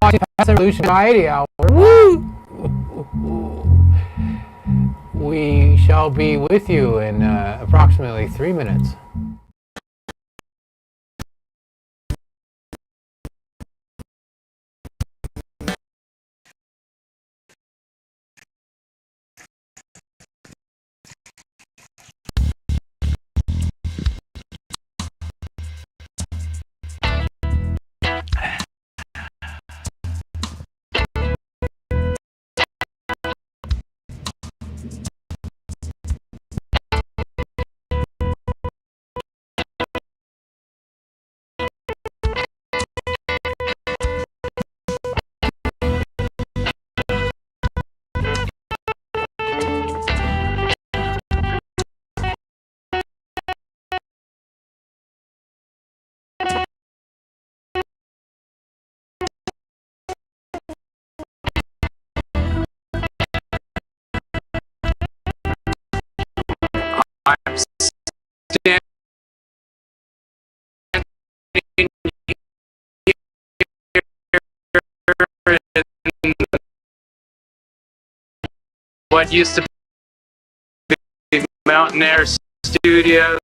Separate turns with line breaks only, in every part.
watching Past Revolution Variety Hour. Woo! We shall be with you in approximately 3 minutes. I'm standing in what used to be Mountain Air Studios.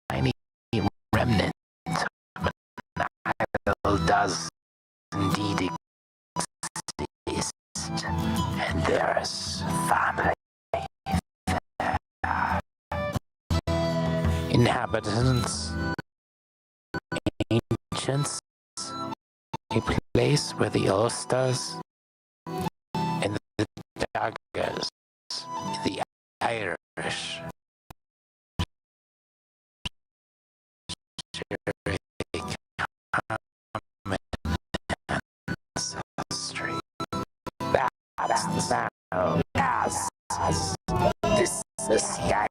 Tiny remnant of an idol does indeed exist, and there's family there. Inhabitants, ancients, a place where the Ulsters and the Daggers, the Irish, ancestry. That's the sound. Yes. This is the sky.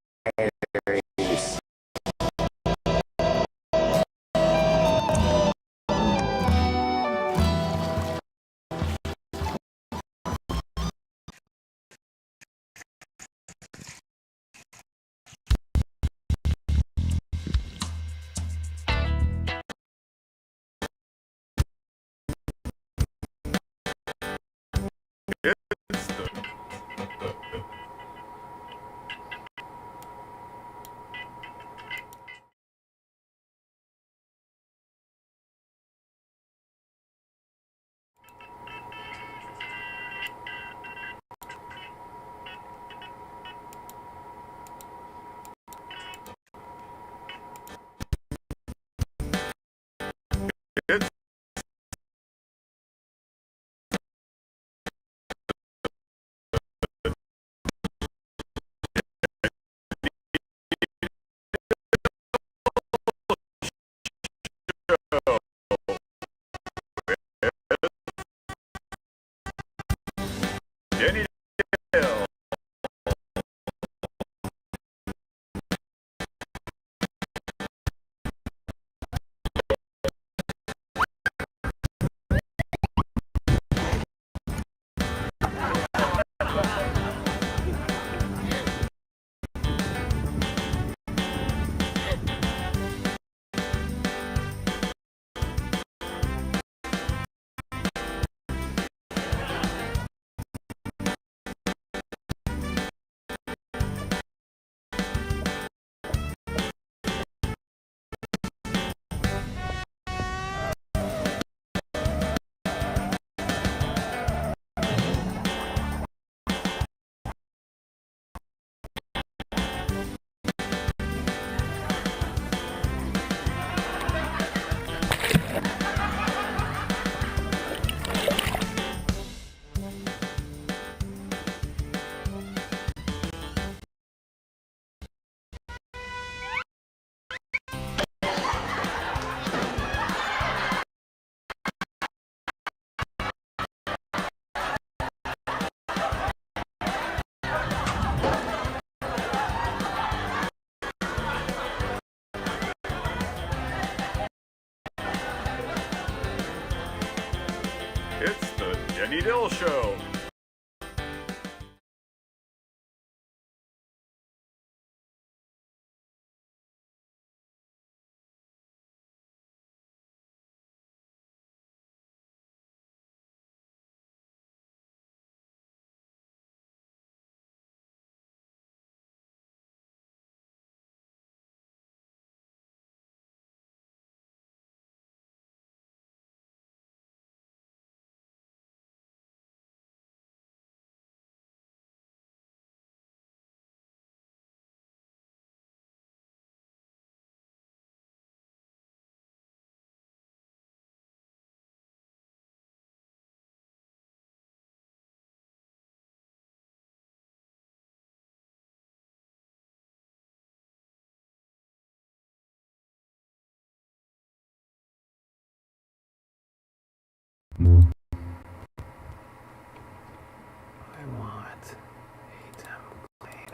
Travel Show.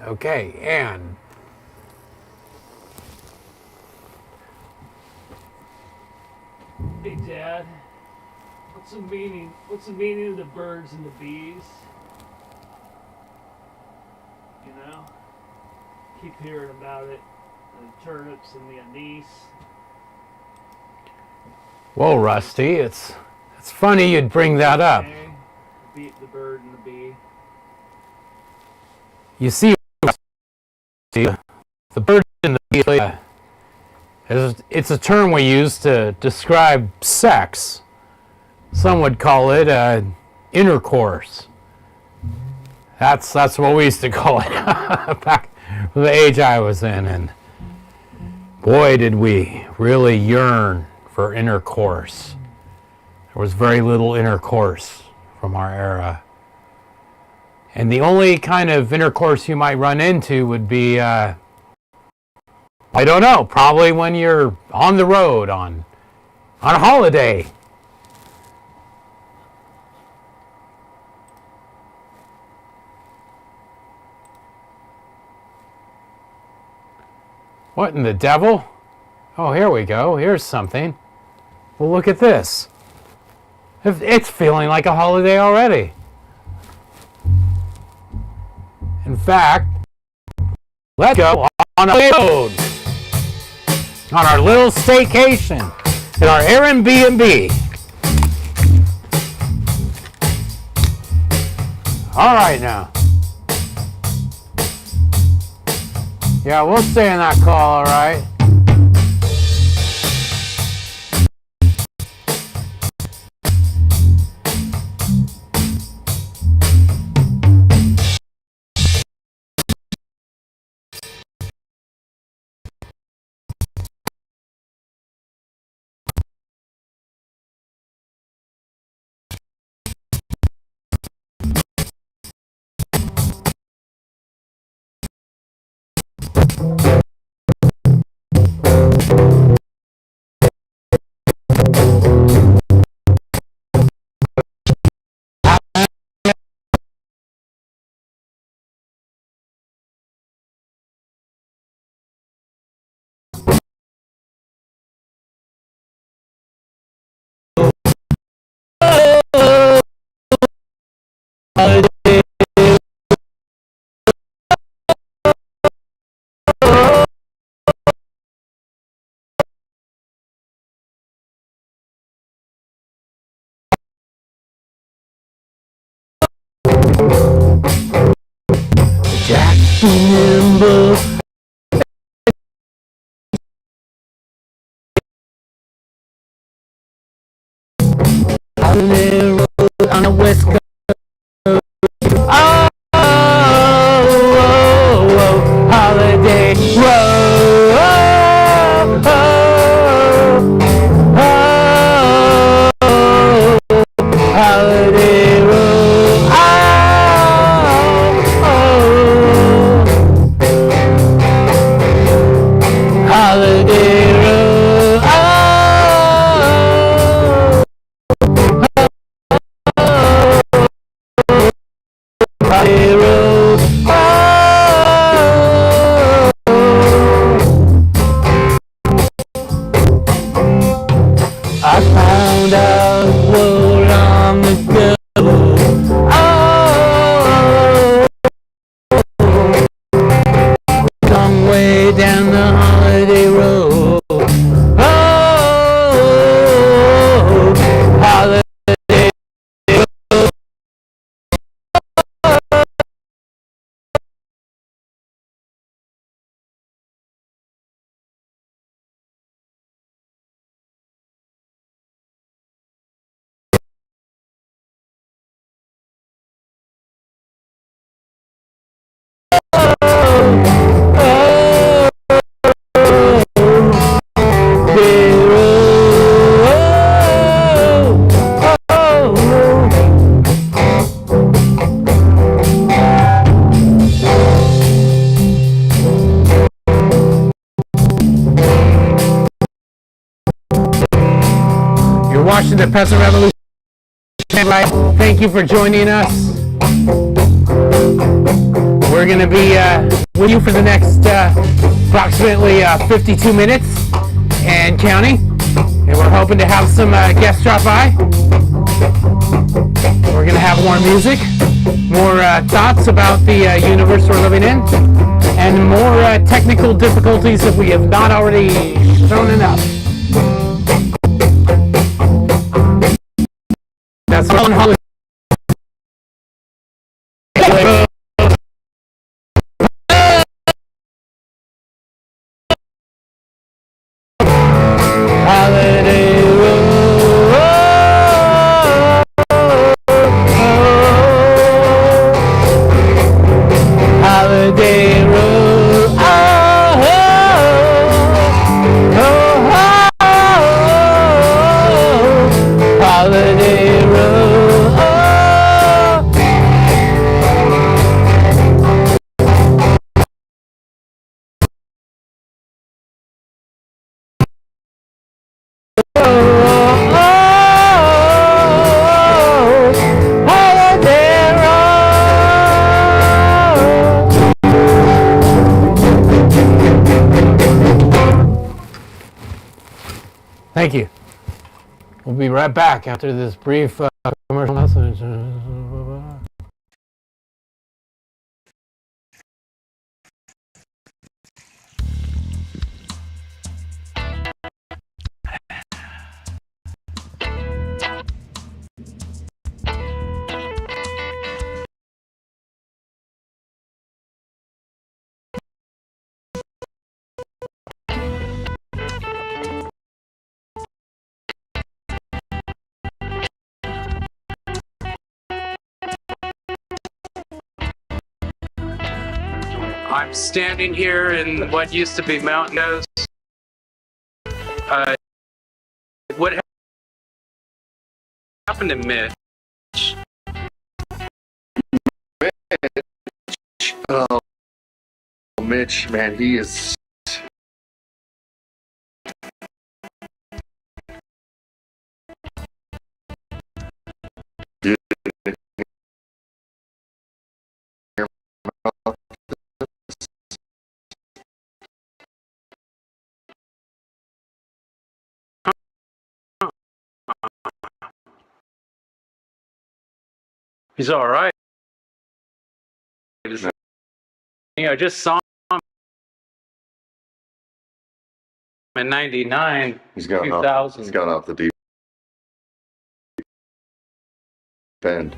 Okay, and
hey Dad, what's the meaning of the birds and the bees? You know? Keep hearing about it. The turnips and the anise.
whoa, Rusty, it's funny you'd bring that up.
The bird and the bee.
You see, the bird and the bee, it's a term we use to describe sex. Some would call it intercourse. That's what we used to call it back the age I was in, and boy did we really yearn for intercourse. There was very little intercourse from our era. And the only kind of intercourse you might run into would be, I don't know, probably when you're on the road on a holiday. What in the devil? Oh, here we go. Here's something. Well, look at this. It's feeling like a holiday already. In fact, let's go on a road. On our little staycation at our Airbnb. All right now. Yeah, we'll stay in that call, all right? Jack nimble. On the west coast. Oh, oh, oh, holiday road. Oh, oh, oh, holiday road. Oh, oh. to the Peasant Revolution. Thank you for joining us. We're going to be with you for the next approximately 52 minutes and counting. And we're hoping to have some guests drop by. We're going to have more music, more thoughts about the universe we're living in, and more technical difficulties if we have not already shown enough. That's one holiday. Holiday road. Holiday road. Holiday road. Holiday road. Thank you. We'll be right back after this brief commercial message. I'm standing here in what used to be Mountain Nose. What happened to Mitch?
Oh, Mitch, man, he is.
He's all right. I just saw him in '99,
He's gone
2000.
He's gone off the deep end.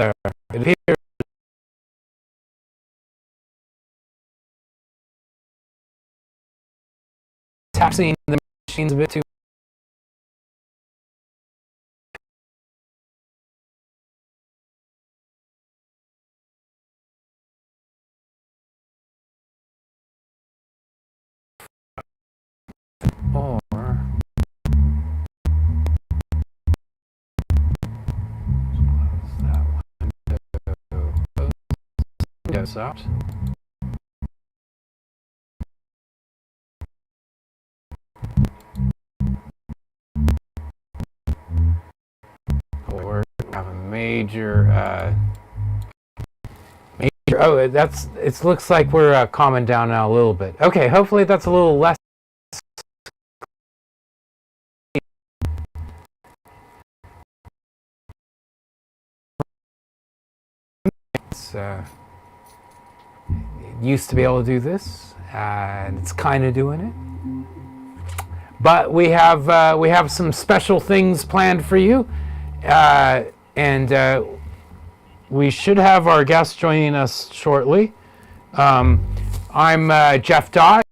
It appears taxing the machines a bit too out. Or have a major. Oh, it looks like we're calming down now a little bit. Okay, hopefully that's a little less. It used to be able to do this, and it's kind of doing it. But we have some special things planned for you, and we should have our guest joining us shortly. I'm Jeff Dodge.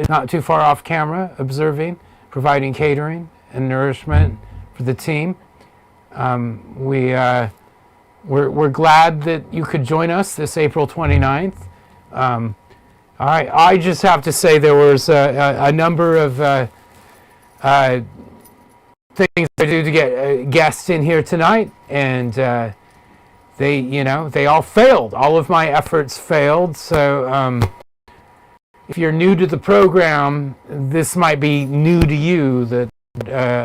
Not too far off camera, observing, providing catering and nourishment for the team. We're glad that you could join us this April 29th. I just have to say there was a number of things to do to get guests in here tonight, and they all failed. All of my efforts failed. So if you're new to the program, this might be new to you. That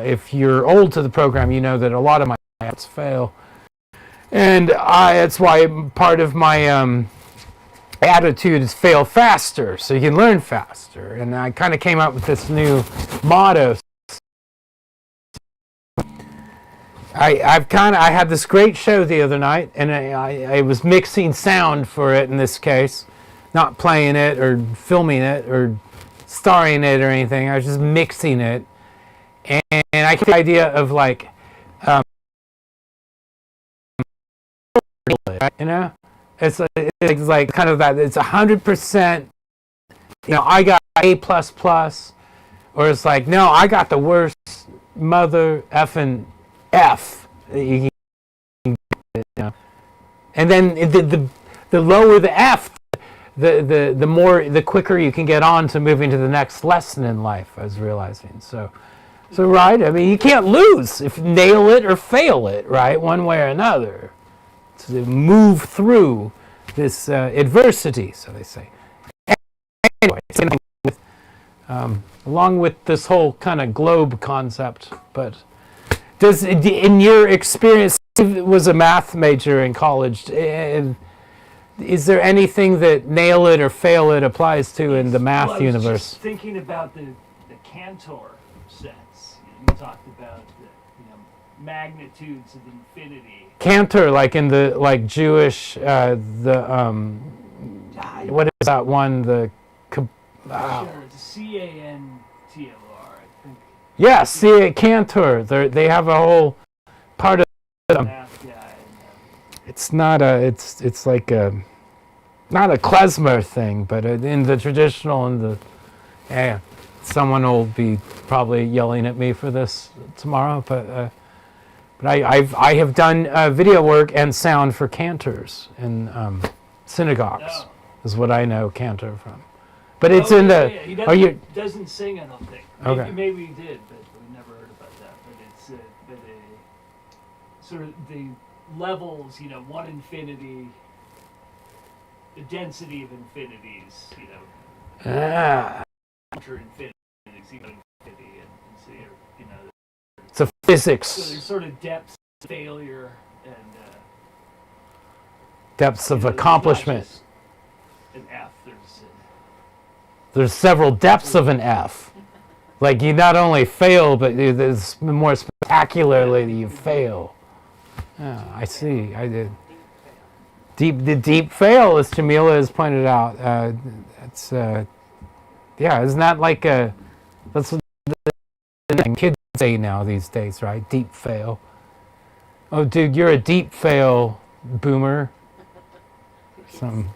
if you're old to the program, you know that a lot of my efforts fail, and that's why part of my attitude is fail faster, so you can learn faster. And I kind of came up with this new motto. I had this great show the other night, and I was mixing sound for it in this case, not playing it or filming it or starring it or anything. I was just mixing it, and I get the idea of like, it's like kind of that. It's 100%. I got A++, or it's like, no, I got the worst mother effing F. And then the lower the F, the quicker you can get on to moving to the next lesson in life. I was realizing. So right. I mean, you can't lose if you nail it or fail it, right? One way or another, to move through this adversity, so they say. Anyway, along with this whole kind of globe concept, but. In your experience, was a math major in college, is there anything that nail it or fail it applies to in the math universe?
Just thinking about the Cantor sets. You talked about the magnitudes of infinity. Cantor,
like in the Jewish what is that one?
Sure, it's CANTOR.
Yes, Cantor. They have a whole part of them. It's not a. It's like a, not a klezmer thing, but in the traditional someone will be probably yelling at me for this tomorrow. But I have done video work and sound for cantors in synagogues. Oh. Is what I know Cantor from. But it's in the.
He doesn't sing, I don't think.
Okay.
Maybe he did, but we never heard about that. But it's sort of the levels, 1 infinity, the density of infinities, counter infinities, even infinity, and so
it's a physics.
So there's sort of depths of failure and
depths of accomplishment.
An F.
There's several depths of an F. Like you not only fail, but there's more spectacularly that you fail. Oh, I see. I did. The deep fail, as Jamila has pointed out. It's isn't that like that's what the kids say now these days, right? Deep fail. Oh, dude, you're a deep fail, boomer. Something.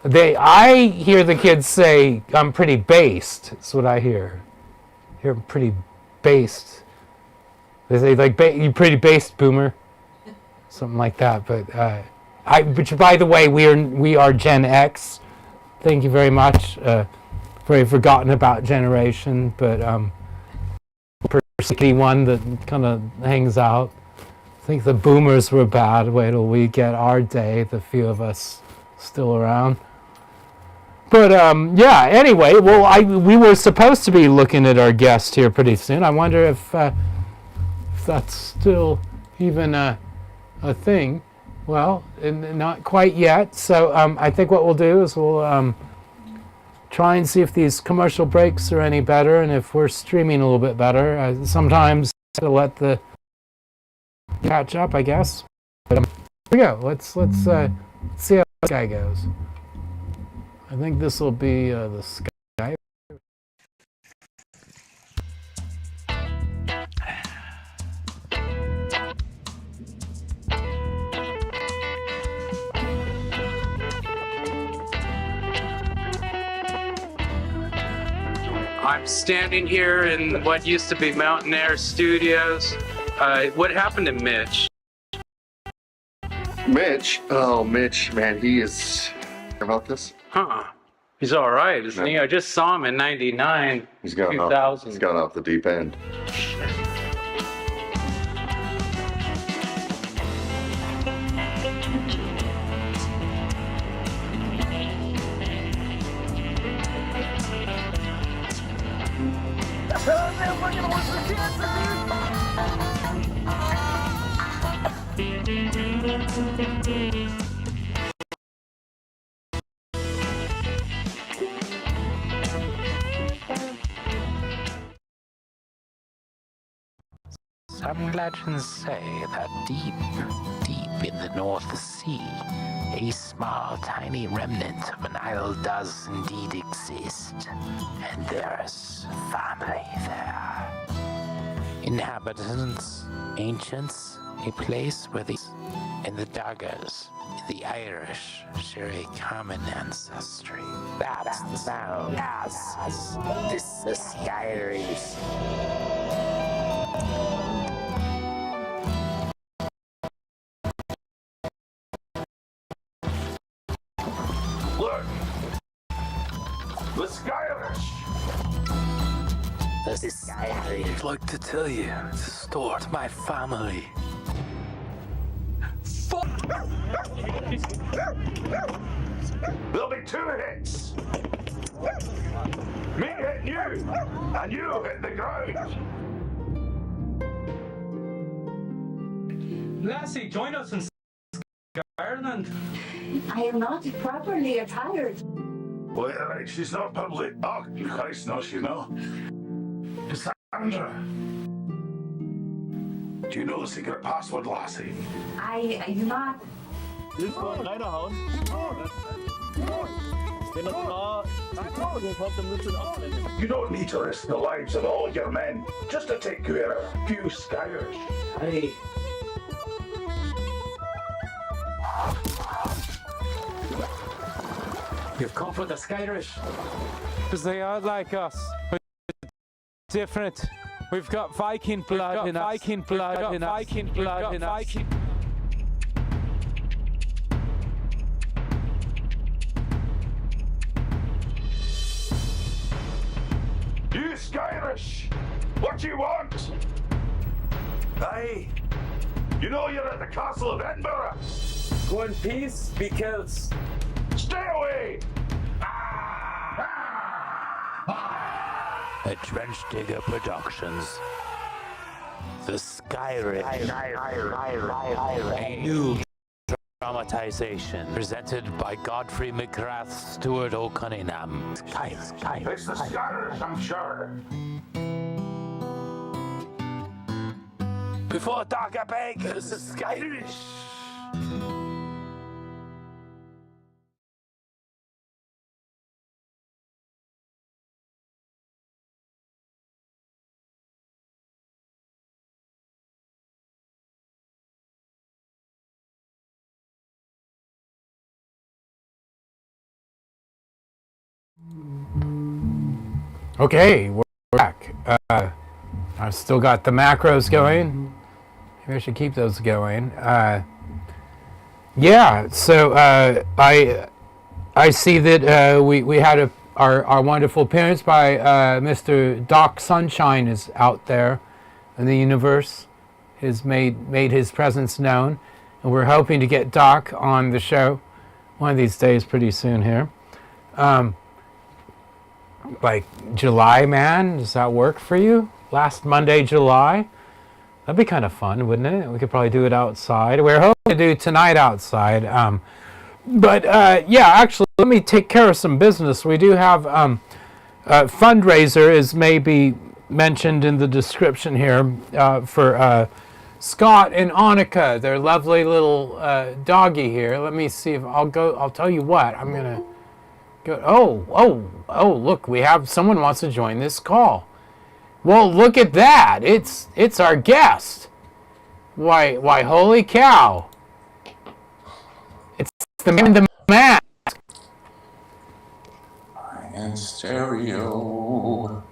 I hear the kids say, I'm pretty based. That's what I hear. I hear I'm pretty based. They say, like, you pretty based, boomer. Something like that. But which, by the way, we are Gen X. Thank you very much. Very forgotten about generation, but sticky one that kind of hangs out. I think the boomers were bad. Wait till we get our day, the few of us still around. But yeah, anyway, well, we were supposed to be looking at our guest here pretty soon. I wonder if that's still even a thing. Well, not quite yet. So I think what we'll do is we'll try and see if these commercial breaks are any better and if we're streaming a little bit better. Sometimes to let the catch up, I guess. But here we go. Let's see how this guy goes. I think this will be the Skype. I'm standing here in what used to be Mountain Air Studios. What happened to Mitch?
Mitch? Oh, Mitch, man, he is... About this?
Huh. He's all right, isn't he? I just saw him in 99,
He's gone
2000.
off. He's gone off the deep end.
Some legends say that deep in the North Sea, a small, tiny remnant of an isle does indeed exist, and there's family there. Inhabitants, ancients, a place where and the Daggers, the Irish, share a common ancestry. That's the sound. Yes, this is the Irish.
Look! The Skylish!
The Skylish.
I'd like to tell you to start my family.
There'll be 2 hits! Me hitting you, and you hit the ground!
Lassie, join us in Ireland.
I am not properly attired.
Well, right, she's not public. Oh, Christ, no, she's not. Cassandra! Do you know the secret password, Lassie?
I do not.
You don't need to risk the lives of all your men just to take care of a few Skyers.
Hey.
You've come for the Skyrish.
Because they are like us. We're different. We've got Viking blood in us. Viking blood in us. Viking blood in us.
You Skyrish! What do you want?
Aye.
You know you're at the Castle of Edinburgh!
Go in peace, because
Stay away!
A Trench Digger Productions. The Skyrish. A new dramatization presented by Godfrey McGrath Stewart O'Cunningham.
It's the Skyrish, I'm sure.
Before Darker Bank, it's the Skyrish.
Okay, we're back. I've still got the macros going. Maybe I should keep those going. Yeah, so I see that we had our wonderful appearance by Mr. Doc Sunshine is out there, in the universe has made his presence known, and we're hoping to get Doc on the show one of these days pretty soon here. Like July, man, does that work for you? Last Monday, July? That'd be kind of fun, wouldn't it? We could probably do it outside. We're hoping to do tonight outside. Yeah, actually, let me take care of some business. We do have a fundraiser, is maybe mentioned in the description here, for Scott and Annika, their lovely little doggy here. Let me see if I'll tell you what, I'm gonna go. Oh, look, we have someone wants to join this call. Well, look at that. It's our guest. Why, holy cow. It's the man in the mask.
In stereo.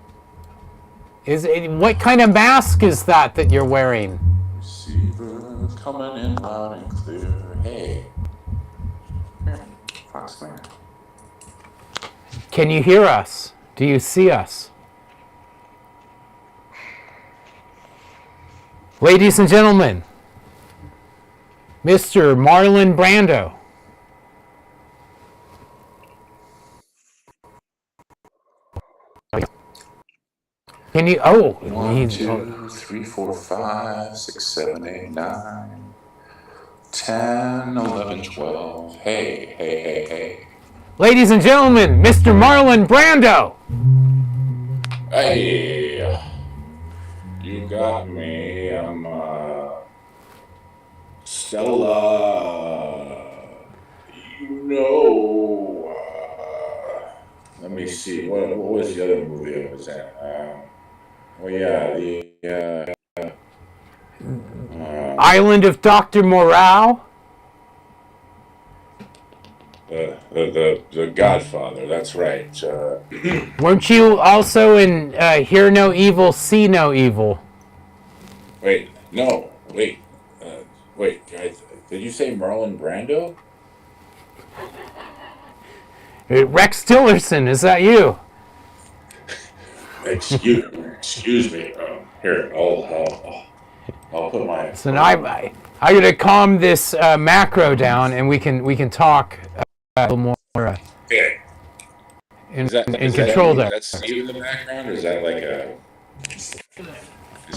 What kind of mask is that you're wearing?
Receiver coming in loud and clear. Hey. Here, Foxman.
Can you hear us? Do you see us? Ladies and gentlemen, Mr. Marlon Brando. Can you?
1, 2, 3, 4, 5, 6, 7, 8, 9, 10, 11, 12. Hey.
Ladies and gentlemen, Mr. Marlon Brando.
Hey. You got me. I'm Stella. Let me see. What was the other movie I was at?
Island of Dr. Moreau.
The Godfather. That's right.
Weren't you also in Hear No Evil, See No Evil?
Wait. Did you say Marlon Brando?
Rex Tillerson, is that you?
Excuse me. Here, I'll put my.
So now I'm gonna calm this macro down, and we can talk a little more
Okay.
in
Is
control
that,
there.
That's Steve in the background, or is that like a? Is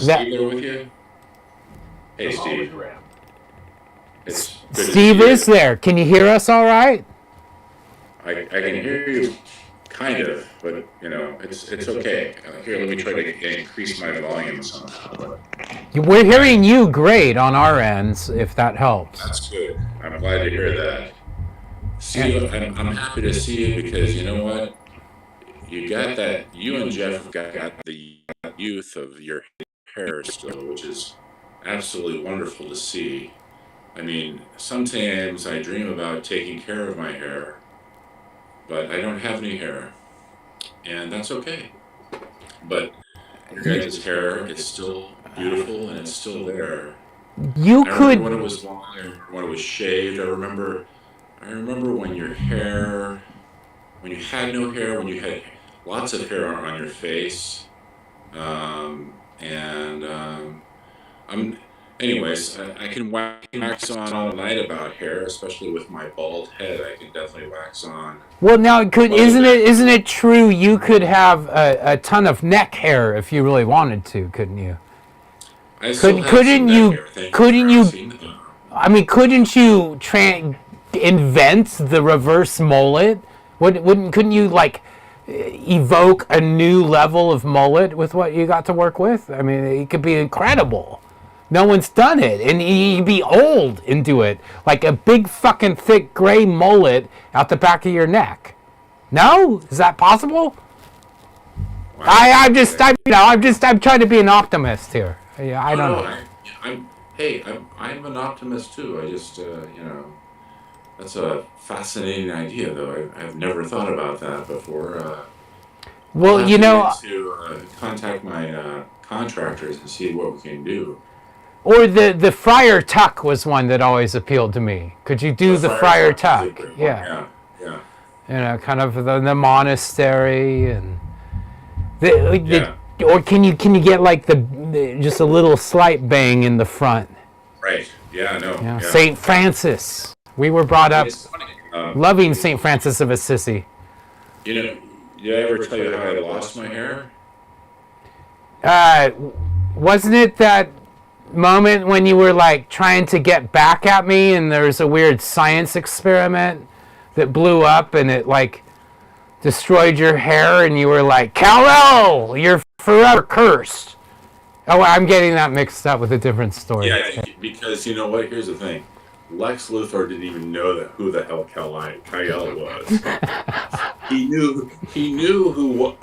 That-
Steve there with you? Hey, Steve. It's good to see
Steve
you.
is there. Can you hear us all right?
I can hear you, kind of, but it's okay. Here, let me try to increase my volume somehow.
We're hearing you great on our ends, if that helps.
That's good. I'm glad to hear that. Steve, I'm happy to see you because you know what? You got that. You and Jeff got the youth of your hair still, which is absolutely wonderful to see. I mean, sometimes I dream about taking care of my hair, but I don't have any hair, and that's okay. But your guys' hair is still beautiful, and it's still there.
You
I
could.
remember when it was long, I remember when it was shaved. I remember when your hair, when you had no hair, when you had lots of hair on your face. Anyways, I can wax on all night about hair, especially with my bald head. I can definitely wax on.
Well, now isn't it true you could have a ton of neck hair if you really wanted to, couldn't you?
I still have some
Couldn't
neck
you?
hair. Thank
Couldn't
for
you?
asking.
I mean, couldn't you invent the reverse mullet? Couldn't you like evoke a new level of mullet with what you got to work with? I mean, it could be incredible. No one's done it, and you'd be old into it, like a big fucking thick gray mullet out the back of your neck. No, is that possible?
Wow.
I'm trying to be an optimist here. Yeah, I don't know.
I'm an optimist too. I just, that's a fascinating idea, though. I've never thought about that before.
Well,
I'll have to contact my contractors and see what we can do.
Or the friar tuck was one that always appealed to me. Could you do the friar tuck? Yeah.
Yeah.
You know, kind of the monastery and or can you get like the just a little slight bang in the front.
Right. Yeah. No.
Yeah.
Yeah.
Saint Francis. We were brought up
It's funny.
loving Saint Francis of Assisi.
You know, did I ever tell you how I lost my hair?
Wasn't it that moment when you were like trying to get back at me and there was a weird science experiment that blew up and it like destroyed your hair and you were like, Kal-El, you're forever cursed. Oh, I'm getting that mixed up with a different story.
Yeah, because you know what? Here's the thing. Lex Luthor didn't even know who the hell Kal-El was. he knew who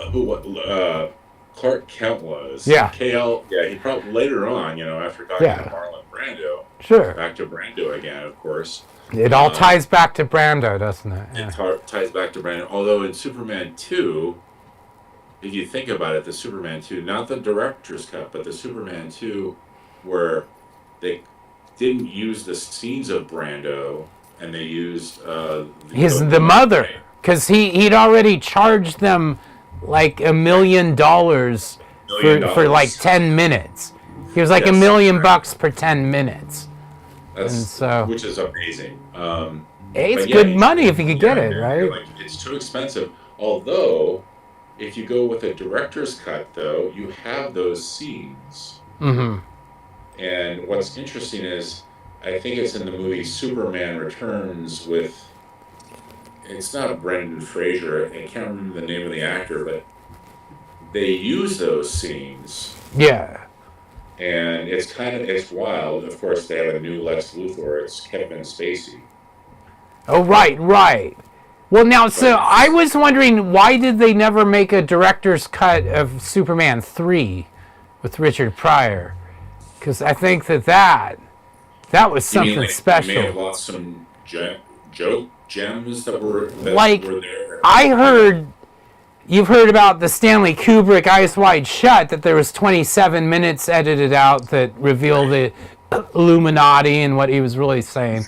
Clark Kent was.
Yeah.
KL. Yeah. He probably later on, after talking to Marlon Brando.
Sure.
Back to Brando again, of course.
It all ties back to Brando, doesn't it? Yeah.
It ties back to Brando. Although in Superman 2, if you think about it, the Superman 2, not the director's cut, but the Superman 2, where they didn't use the scenes of Brando, and they used
the mother, because he'd already charged them like $1 million for like 10 minutes. He was like $1 million per 10 minutes.
Which is amazing.
It's good money if you could get it, right?
Like, it's too expensive. Although, if you go with a director's cut, though, you have those scenes.
Mm-hmm.
And what's interesting is, I think it's in the movie Superman Returns with, it's not Brendan Fraser, I can't remember the name of the actor, but they use those scenes.
Yeah.
And it's wild. Of course, they have a new Lex Luthor. It's Kevin Spacey.
Oh, right. Well, now, so I was wondering, why did they never make a director's cut of Superman 3 with Richard Pryor? Because I think that was something special.
You may have lost some gems that were there.
I heard, you've heard about the Stanley Kubrick Eyes Wide Shut, that there was 27 minutes edited out that revealed the Illuminati and what he was really saying.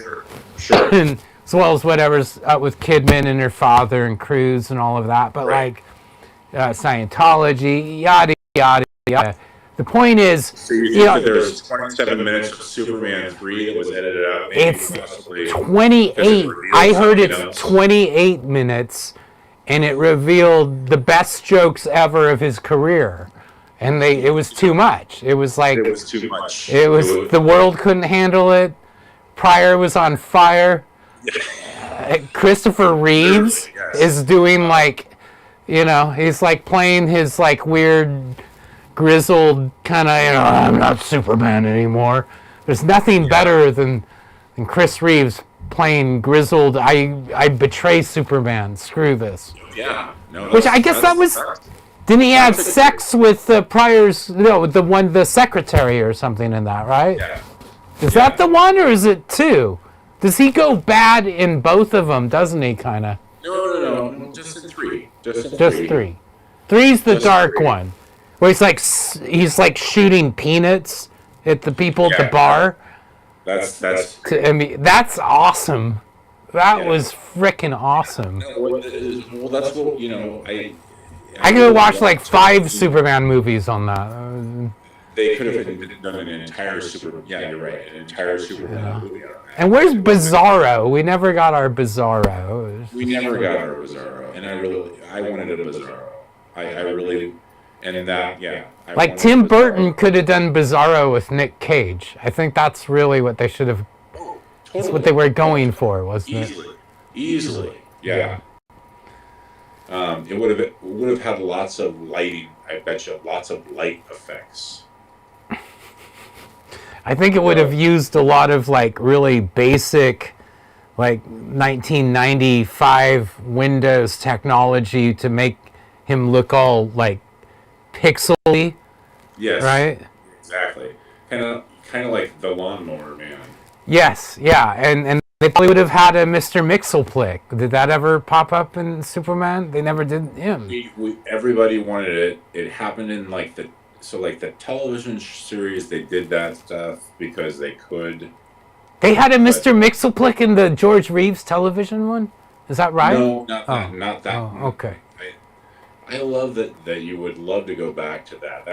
Sure.
And, as well as whatever's up with Kidman and her father and Cruz and all of that. But Scientology, yada, yada, yada. The point is,
so you think there's 27 minutes of Superman 3 that was edited out?
It's 28. I heard it's 28 minutes, and it revealed the best jokes ever of his career. And it was too much. It was like
it was too much.
The world couldn't handle it. Pryor was on fire. Christopher Reeves is doing he's like playing his like weird grizzled kind of, I'm not Superman anymore. There's nothing better than Chris Reeves playing grizzled, I betray Superman, screw this.
Yeah. No,
which I guess that was, didn't he have sex with Pryor's, the secretary or something in that, right?
Yeah.
Is that the one or is it two? Does he go bad in both of them, doesn't he, kind of?
No, just in 3. Just
3. 3's the dark one. Where he's like shooting peanuts at the people at the bar.
That's
awesome. That was freaking awesome.
Well, that's what
I could watch like 5 Superman movies on that.
They could have done an entire Superman. Yeah, you're right. An entire Superman movie on that.
And where's Bizarro? We never got our Bizarro.
We never got our Bizarro, and I wanted a Bizarro. I really. And in that,
like Tim Burton could have done Bizarro with Nick Cage. I think that's really what they should have.
Totally.
That's what they were going for, wasn't it?
Easily, yeah. It would have had lots of lighting. I bet you lots of light effects.
I think it would have used a lot of like really basic, like 1995 Windows technology to make him look all like pixely.
Yes.
Right?
Exactly. Kind of like the Lawnmower Man.
Yes, yeah. And they probably would have had a Mr. Mxyzptlk. Did that ever pop up in Superman? They never did him.
Everybody wanted it. It happened in like the television series. They did that stuff because they could.
They had a Mr. Mxyzptlk in the George Reeves television one? Is that right?
No, not that. Not that.
Oh, okay.
I love that you would love to go back to that.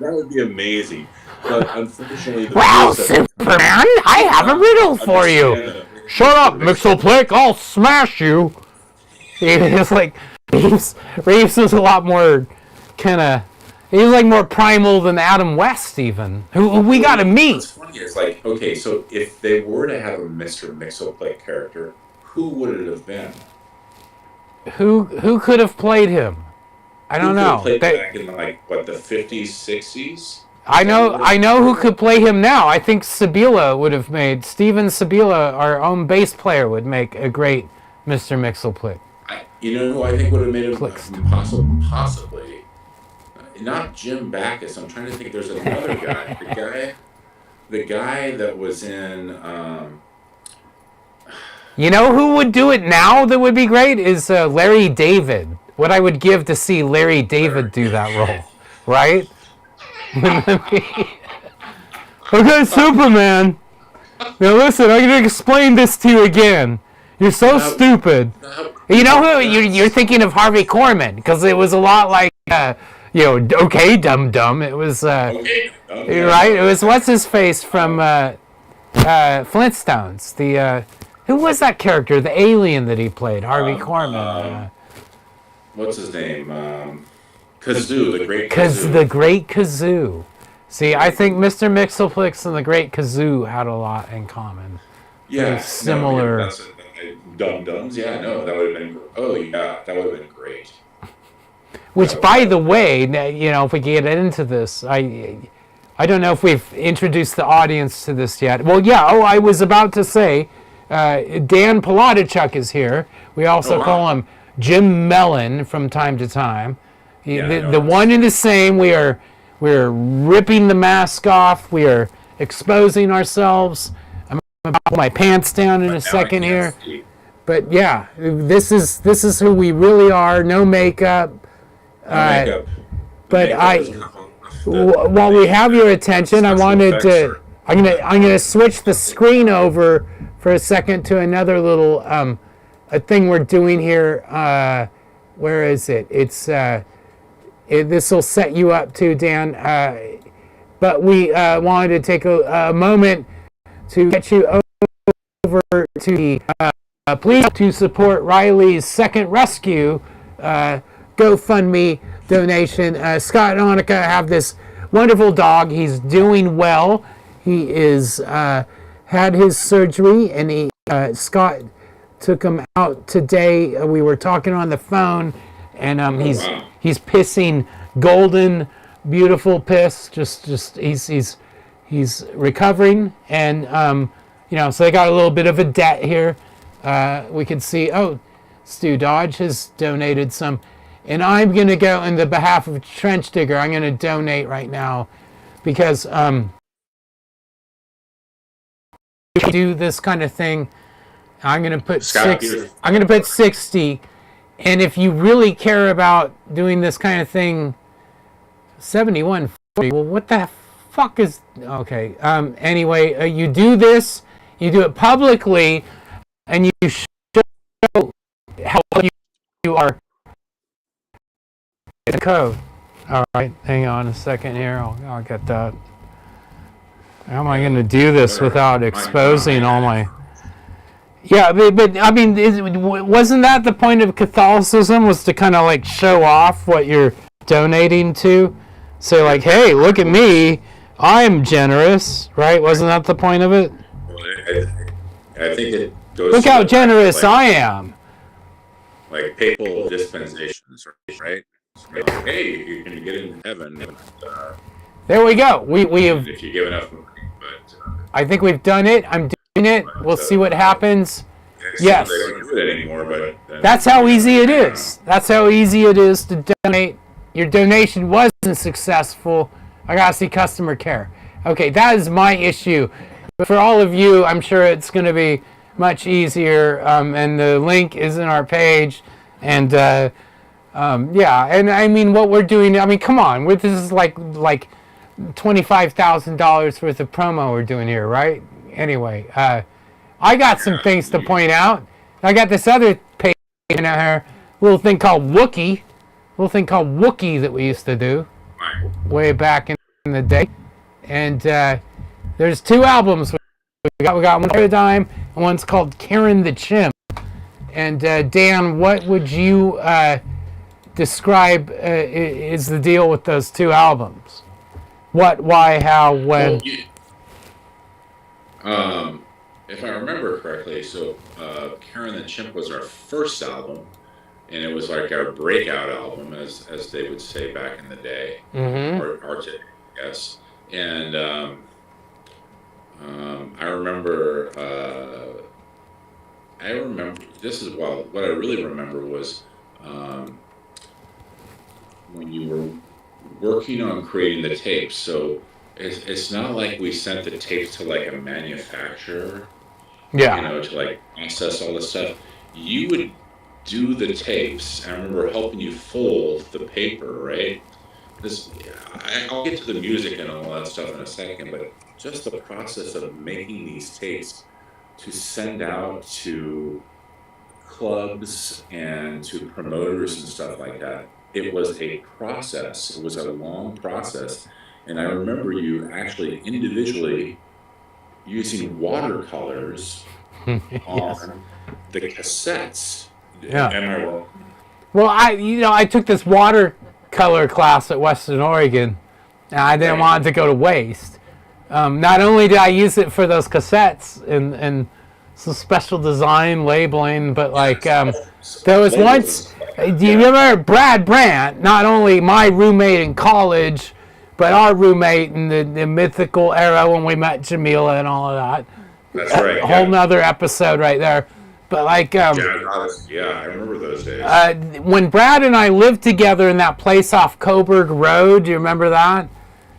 That would be amazing. But unfortunately, the
Well,
rules that-
Superman, I have a riddle for you. Shut up, Mixelplick, I'll smash you. It's like, Reeves was a lot more kind of, he was like more primal than Adam West even, who we got to meet.
What's funny is like, okay, so if they were to have a Mr. Mixelplick character, who would it have been?
Who could have played him? I don't know.
Played back in like what, the 50s, 60s?
I know who could play him now. I think Sabila would have made, Steven Sabila, our own bass player, would make a great Mr. Mixelplick.
You know who I think would have made him possibly? Not Jim Backus. I'm trying to think. There's another guy. The guy that was in.
You know who would do it now that would be great is Larry David. What I would give to see Larry David do that role, right? Okay, Superman. Now listen, I'm going to explain this to you again. You're so stupid. You know who? You're thinking of Harvey Korman, because it was a lot like, okay, dum-dum. It was, right? It was, what's his face from Flintstones? Who was that character? The alien that he played, Harvey Korman.
What's his name? Kazoo, the Great
Kazoo. The Great Kazoo. See, I think Mr. Mixelplick and the Great Kazoo had a lot in common.
Yeah,
similar.
Dum-dums. Yeah, no, that would have been. Oh, yeah, that would have been great.
Which, by the way, if we get into this, I don't know if we've introduced the audience to this yet. Well, yeah. Oh, I was about to say, Dan Palatichuk is here. We also call him Jim Mellon from time to time. The one and the same. We're ripping the mask off. We are exposing ourselves. I'm going to pull my pants down in a second here. But yeah, this is who we really are. No makeup. But while we have your attention, I wanted to. I'm gonna switch the screen over for a second to another little a thing we're doing here. Where is it? It's this will set you up too, Dan. But we wanted to take a moment to get you over to the. Please to support Riley's second rescue GoFundMe donation. Scott and Annika have this wonderful dog. He's doing well. He is had his surgery, and Scott took him out today. We were talking on the phone, and he's pissing golden, beautiful piss. Just he's recovering, and so they got a little bit of a debt here. We can see, Stu Dodge has donated some. And I'm going to go in the behalf of Trench Digger. I'm going to donate right now because do this kind of thing. I'm going to put I'm going to put 60. And if you really care about doing this kind of thing, 71.40. Well, what the fuck is... Okay. Anyway, you do this. You do it publicly. And you show how you are the code. All right, hang on a second here. I'll get that. How am I going to do this without exposing all my... Yeah, but I mean, wasn't that the point of Catholicism, was to kind of like show off what you're donating to? Say like, hey, look at me. I'm generous, right? Wasn't that the point of it?
I think it goes.
Look how generous I am.
Like papal dispensations, right? Like, hey, you can get into heaven.
There we go. We have.
If you give enough money, but
I think we've done it. I'm doing it. We'll see what happens. Yes.
They don't do it anymore, but
that's how easy it is. That's how easy it is to donate. Your donation wasn't successful. I gotta see customer care. Okay, that is my issue. But for all of you, I'm sure it's going to be much easier. And the link is in our page. And yeah, and I mean, what we're doing. I mean, come on. This is like $25,000 worth of promo we're doing here, right? Anyway, I got some things to point out. I got this other page in here, little thing called Wookie that we used to do way back in in the day, and there's 2 albums. We got one Paradigm, and one's called Karen the Chimp. And Dan, what would you describe is the deal with those 2 albums? What, why, how, when?
If I remember correctly, so Karen the Chimp was our first album, and it was like our breakout album, as they would say back in the day, or today, I guess. And I remember this is what I really remember was when you were working on creating the tapes. So it's not like we sent the tapes to like a manufacturer, to like process all this stuff. You would do the tapes. I remember helping you fold the paper, right? I'll get to the music and all that stuff in a second, but just the process of making these tapes to send out to clubs and to promoters and stuff like that, it was a process. It was a long process. And I remember you actually individually using watercolors on the cassettes.
Yeah.
Am I wrong?
Well, I took this watercolor class at Western Oregon, and I didn't want it to go to waste. Not only did I use it for those cassettes and some special design labeling, but like there was once. Do you remember Brad Brandt? Not only my roommate in college, but our roommate in the mythical era when we met Jamila and all of that.
That's right.
A whole nother episode right there. But like,
I remember those days.
When Brad and I lived together in that place off Coburg Road, do you remember that?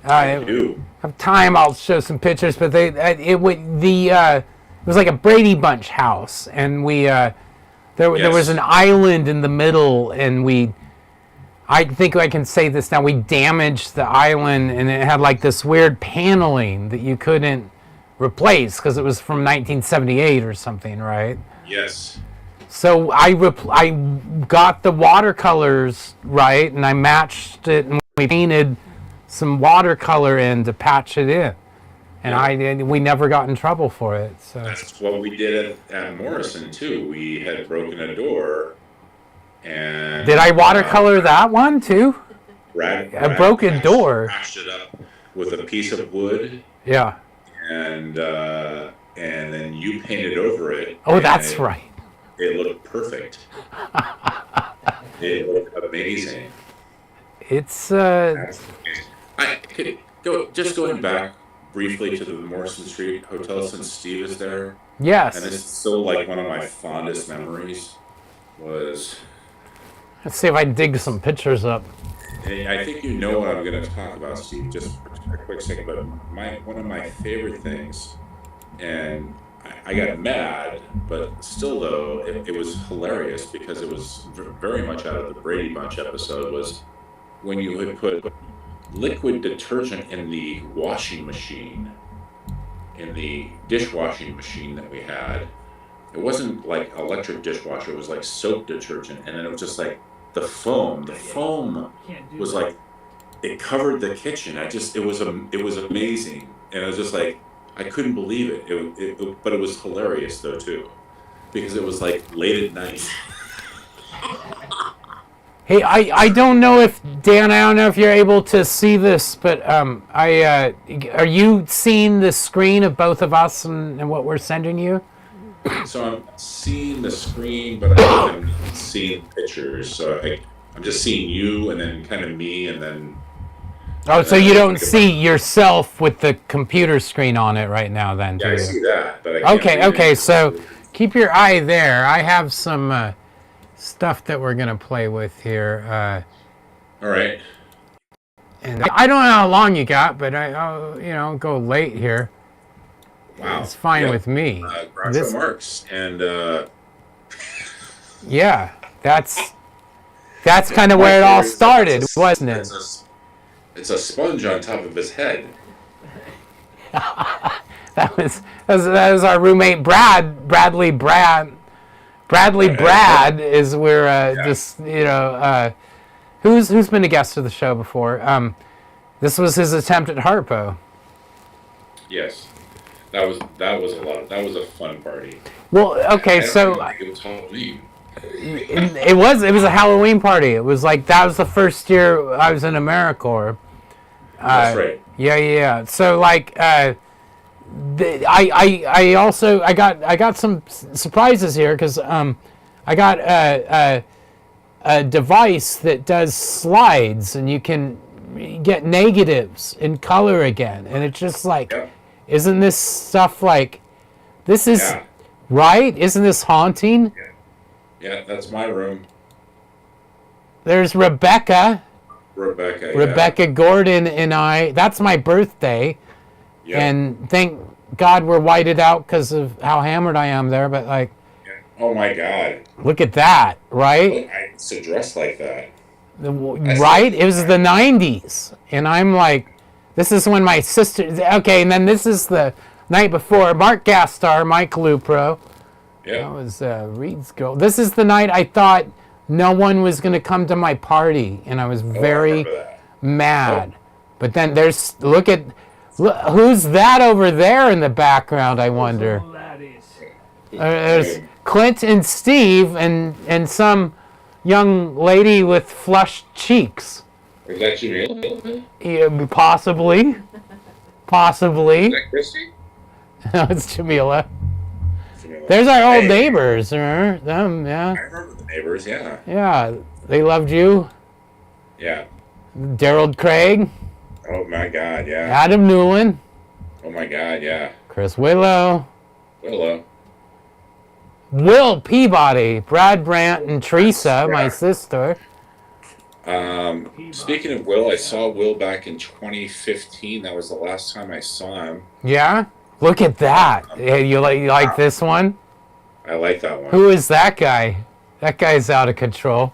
I do.
Have time, I'll show some pictures. But it was like a Brady Bunch house, and there was an island in the middle, and I think I can say this now. We damaged the island, and it had like this weird paneling that you couldn't replace because it was from 1978 or something, right?
Yes.
So I got the watercolors right, and I matched it, and we painted some watercolor in to patch it in, and we never got in trouble for it. So
that's what we did at Morrison too. We had broken a door, and
did I watercolor that one too?
Brad
a broken door.
Patched it up with a piece of wood.
Yeah.
And then you painted over it.
Oh, that's right.
It looked perfect. It looked amazing.
It's
I could going back briefly to the Morrison Street Hotel since Steve is there.
Yes.
And it's still like one of my fondest memories was.
Let's see if I dig some pictures up.
I think you know what I'm going to talk about, Steve. Just a quick second, but one of my favorite things, and I got mad, but still though, it was hilarious because it was very much out of the Brady Bunch episode, was when you had put liquid detergent in the washing machine, in the dishwashing machine that we had. It wasn't like electric dishwasher, it was like soap detergent, and then it was just like the foam was like, it covered the kitchen. It was amazing, and I was just like, I couldn't believe it. But it was hilarious though too, because it was like late at night.
Hey, I don't know if Dan, I don't know if you're able to see this, but are you seeing the screen of both of us and what we're sending you?
So I'm seeing the screen, but I haven't seen pictures. So I'm just seeing you, and then kind of me, and then.
Oh, so you don't see yourself with the computer screen on it right now, then?
Yeah, I see that, but I can't
Okay. So keep your eye there. I have some stuff that we're gonna play with here.
All right.
And I don't know how long you got, but I'll go late here.
Wow.
It's fine with me.
Groucho Marx, and
yeah, that's kind of where it all started, wasn't it?
It's a sponge on top of his head.
that was our roommate Bradley Brad is where who's been a guest of the show before. This was his attempt at Harpo.
Yes, that was a lot. That was a fun party.
Well, okay,
I don't
so
even think it was Halloween.
it was a Halloween party. It was like that was the first year I was in AmeriCorps.
That's right.
Yeah. So like, I got some surprises here because I got a device that does slides and you can get negatives in color again, and it's just like, isn't this stuff like, this is right? Isn't this haunting?
Yeah, that's my room.
There's Rebecca Gordon and I. That's my birthday. Yeah. And thank God we're whited out because of how hammered I am there. But like,
oh my God,
look at that, right?
I used to dress like that.
Right? It was the 90s. And I'm like, this is when my sister, okay, and then this is the night before. Mark Gastar, Mike Lupro.
Yeah.
That was Reed's girl. This is the night I thought no one was going to come to my party, and I was very mad. But then look, who's that over there in the background, I wonder? There's Clint and Steve and some young lady with flushed cheeks.
Is that Jamila?
Yeah, possibly. Possibly.
Is that Christy?
No, it's Jamila. There's our old neighbors, remember them? Yeah.
I remember the neighbors, yeah.
Yeah, they loved you.
Yeah.
Daryl Craig.
Oh my God, yeah.
Adam Newland.
Oh my God, yeah.
Chris Willow. Will Peabody. Brad Brandt and Teresa, my sister.
Speaking of Will, I saw Will back in 2015. That was the last time I saw him.
Yeah? Look at that. You like this one?
I like that one.
Who is that guy? That guy's out of control.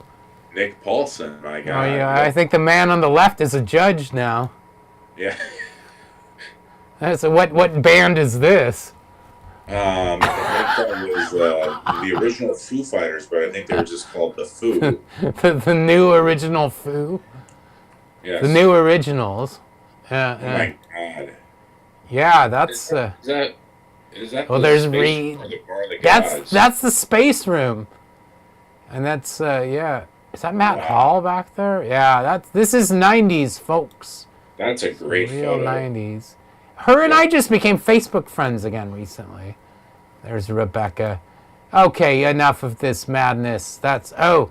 Nick Paulson, my God.
Oh, yeah. I think the man on the left is a judge now.
Yeah.
So what band is this?
I think that was the original Foo Fighters, but I think they were just called the Foo.
the new original Foo?
Yes.
The new originals.
Oh, my God.
Yeah, that's...
Is that
well,
the
there's
space
Reed.
or the bar of the gods?
That's the space room. And that's, yeah. Is that Matt Hall back there? Yeah, this is 90s, folks.
That's a great
real
photo.
90s. Her and I just became Facebook friends again recently. There's Rebecca. Okay, enough of this madness. That's, That's,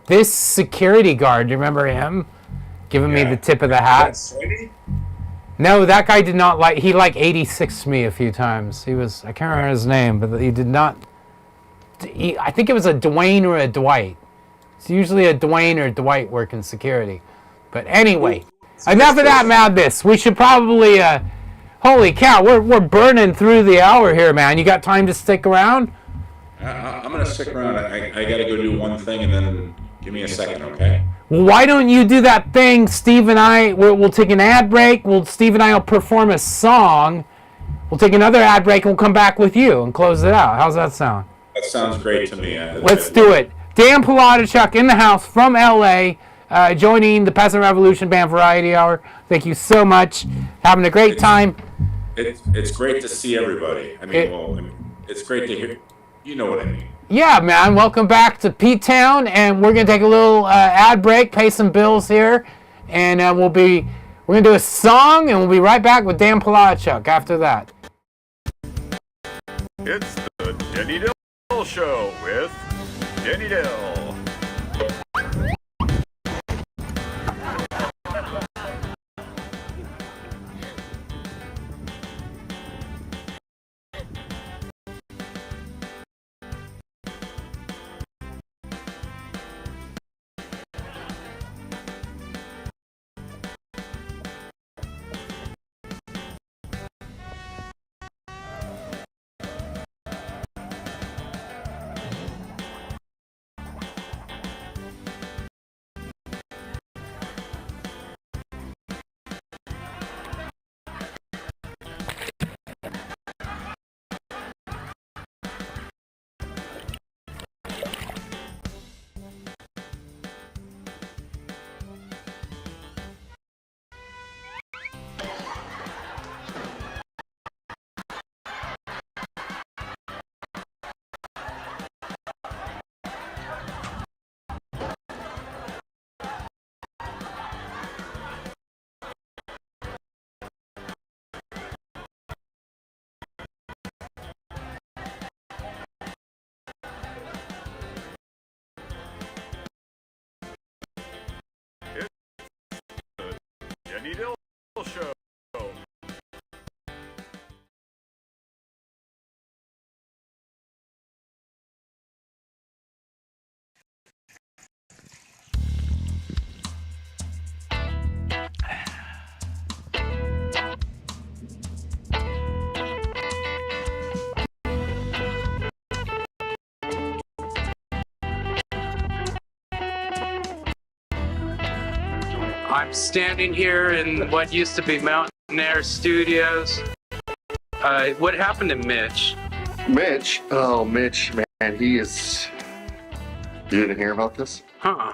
this security guard, do you remember him? Giving me the tip of the hat. No, that guy did not like, he like 86'd me a few times. He was, I can't remember his name, but he did not, I think it was a Dwayne or a Dwight. It's usually a Dwayne or Dwight working security. But anyway, enough of that madness. We should probably, holy cow, we're burning through the hour here, man. You got time to stick around?
I'm going to stick around. I got to go do one thing and then give me a second, okay?
Well, why don't you do that thing? Steve and I, we'll take an ad break. Steve and I will perform a song. We'll take another ad break and we'll come back with you and close it out. How's that sound?
That sounds great to me.
Let's do it. Dan Palatichuk in the house from LA, joining the Peasant Revolution Band Variety Hour. Thank you so much. Having a great time.
It's great to see everybody. I mean, it's great to hear. You know what I mean.
Yeah, man. Welcome back to P-Town, and we're gonna take a little ad break, pay some bills here, and we're gonna do a song, and we'll be right back with Dan Palatichuk after that.
It's the Denny Dill Show with Denny Dill.
I'm standing here in what used to be Mountain Air Studios. What happened to Mitch?
Mitch? Oh, Mitch, man, he is... You didn't hear about this?
Huh.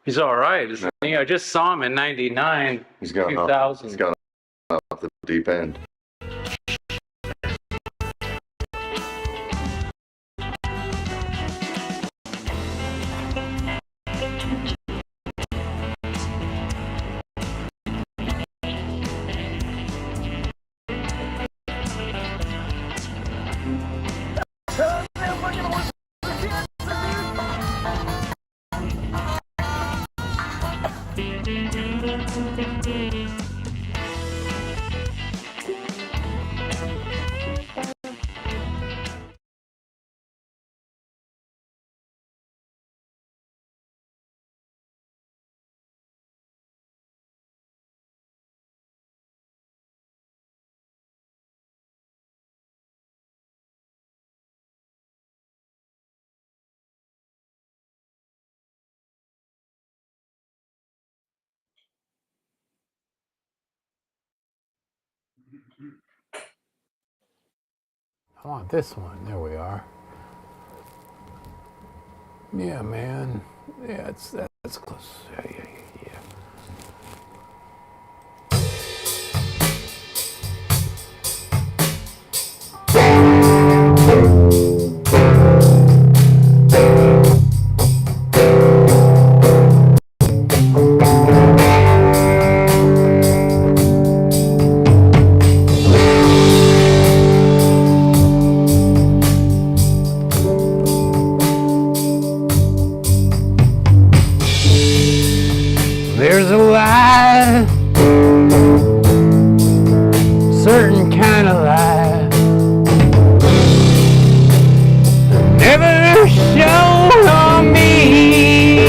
He's all right, isn't he? I just saw him in 99,
He's gone
2000.
He's gone off the deep end.
I want this one. There we are. Yeah, man. Yeah, that's close. Yeah. There's a lie, certain kind of lie, never shown on me.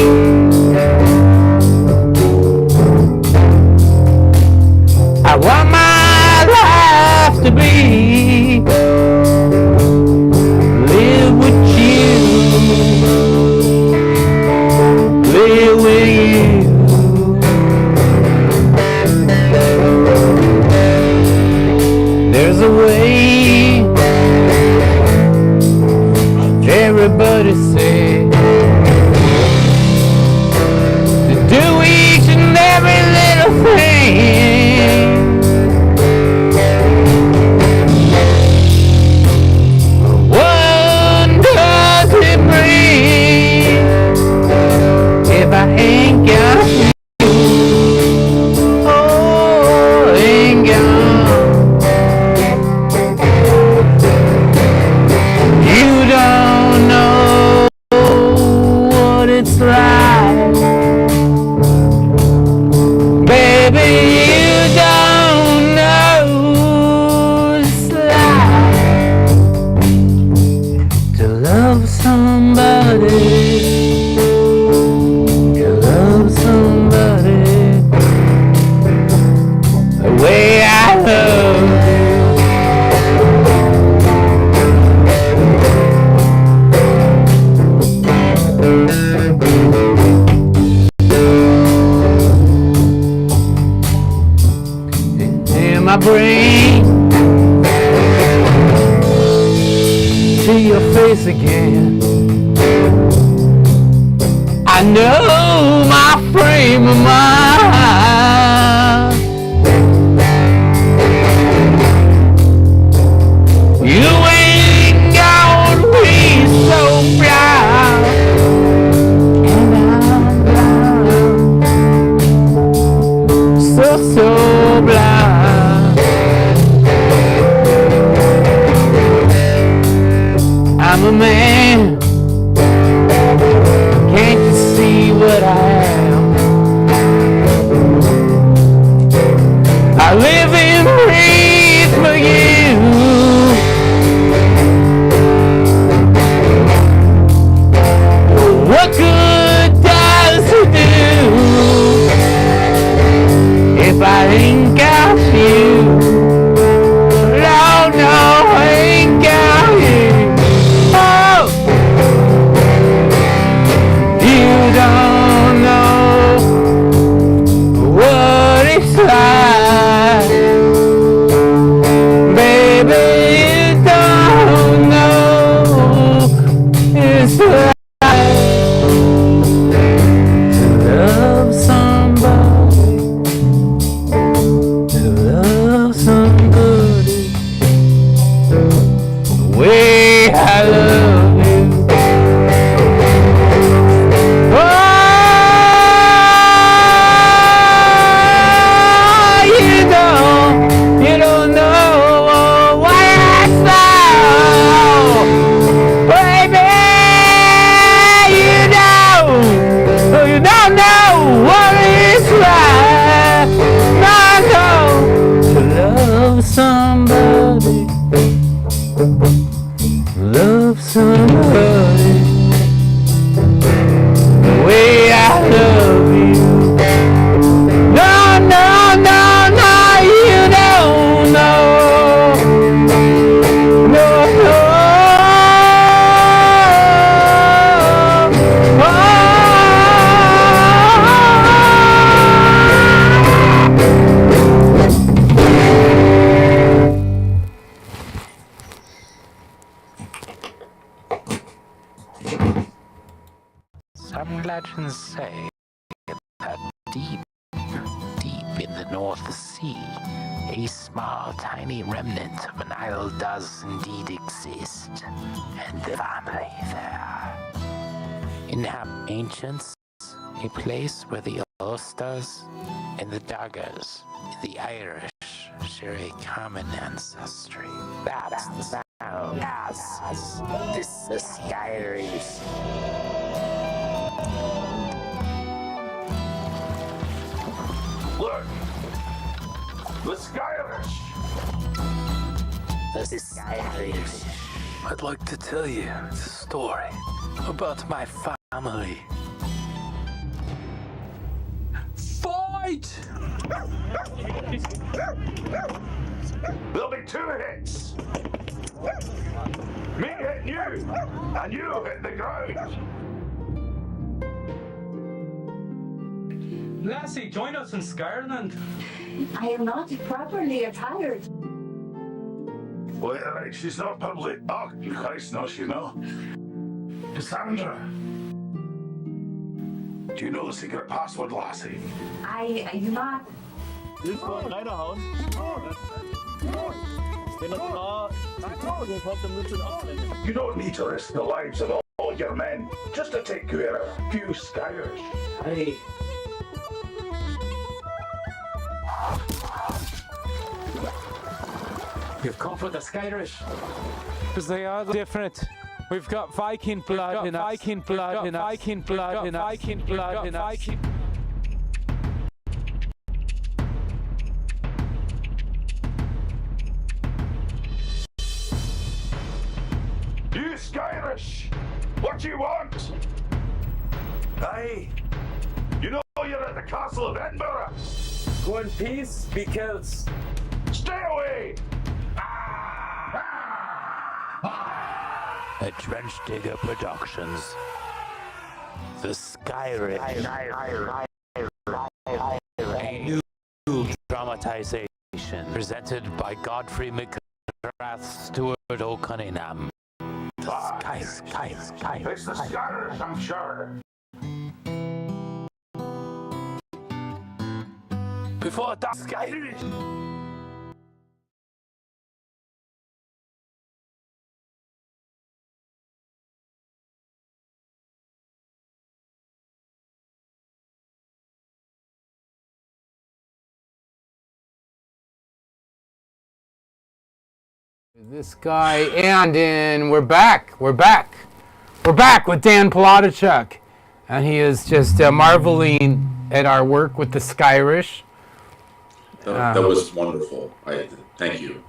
I want my life to be live with you, live with you. There's a way, everybody say, to do each and every little thing. What does it bring if I ain't got you? Oh, ain't got. You don't know what it's like, baby, you don't know what it's like to love somebody, the way I love you. In my brain, see your face again. I know my frame of mind. You ain't gonna be so proud, and I'm blind, so blind. I'm a man, can't you see what I am?
Some legends say that deep in the North Sea, a small, tiny remnant of an isle does indeed exist, and the family there inhabit ancients, a place where the Ulsters and the Doggers, the Irish, share a common ancestry. That's the sound. Yes, this is the Skyries.
Look! The Skylish!
The Skyries.
I'd like to tell you a story about my family. Fight!
There'll be 2 hits! Me hitting you, and you hit the ground!
Lassie, join us in Skyland.
I am not properly attired.
Well, she's not public. Oh, Christ, no, she's not. Cassandra! Do you know the secret password, Lassie?
I do not.
Willst du einen reinhauen? Wenn das klar kommt, dann musst du ihn abblenden.
You don't need to risk the lives of all your men just to take care of a few Skyers.
Hey.
You've come for the Skyrish. Because they are different. We've got Viking blood in us. Viking blood in us. Viking blood in us. Viking blood in us.
You Skyrish! What do you want? Aye. You know you're at the Castle of Edinburgh.
Go in peace, be killed.
Stay away!
At Trench Digger Productions, the Skyrim, a new dramatization presented by Godfrey McGrath Stewart O'Cunningham. The
It's the Skyrish, I'm sure.
Before the Skyrim.
This guy, and we're back with Dan Polotachuk, and he is just marveling at our work with the Skyrish.
That was wonderful. Thank you.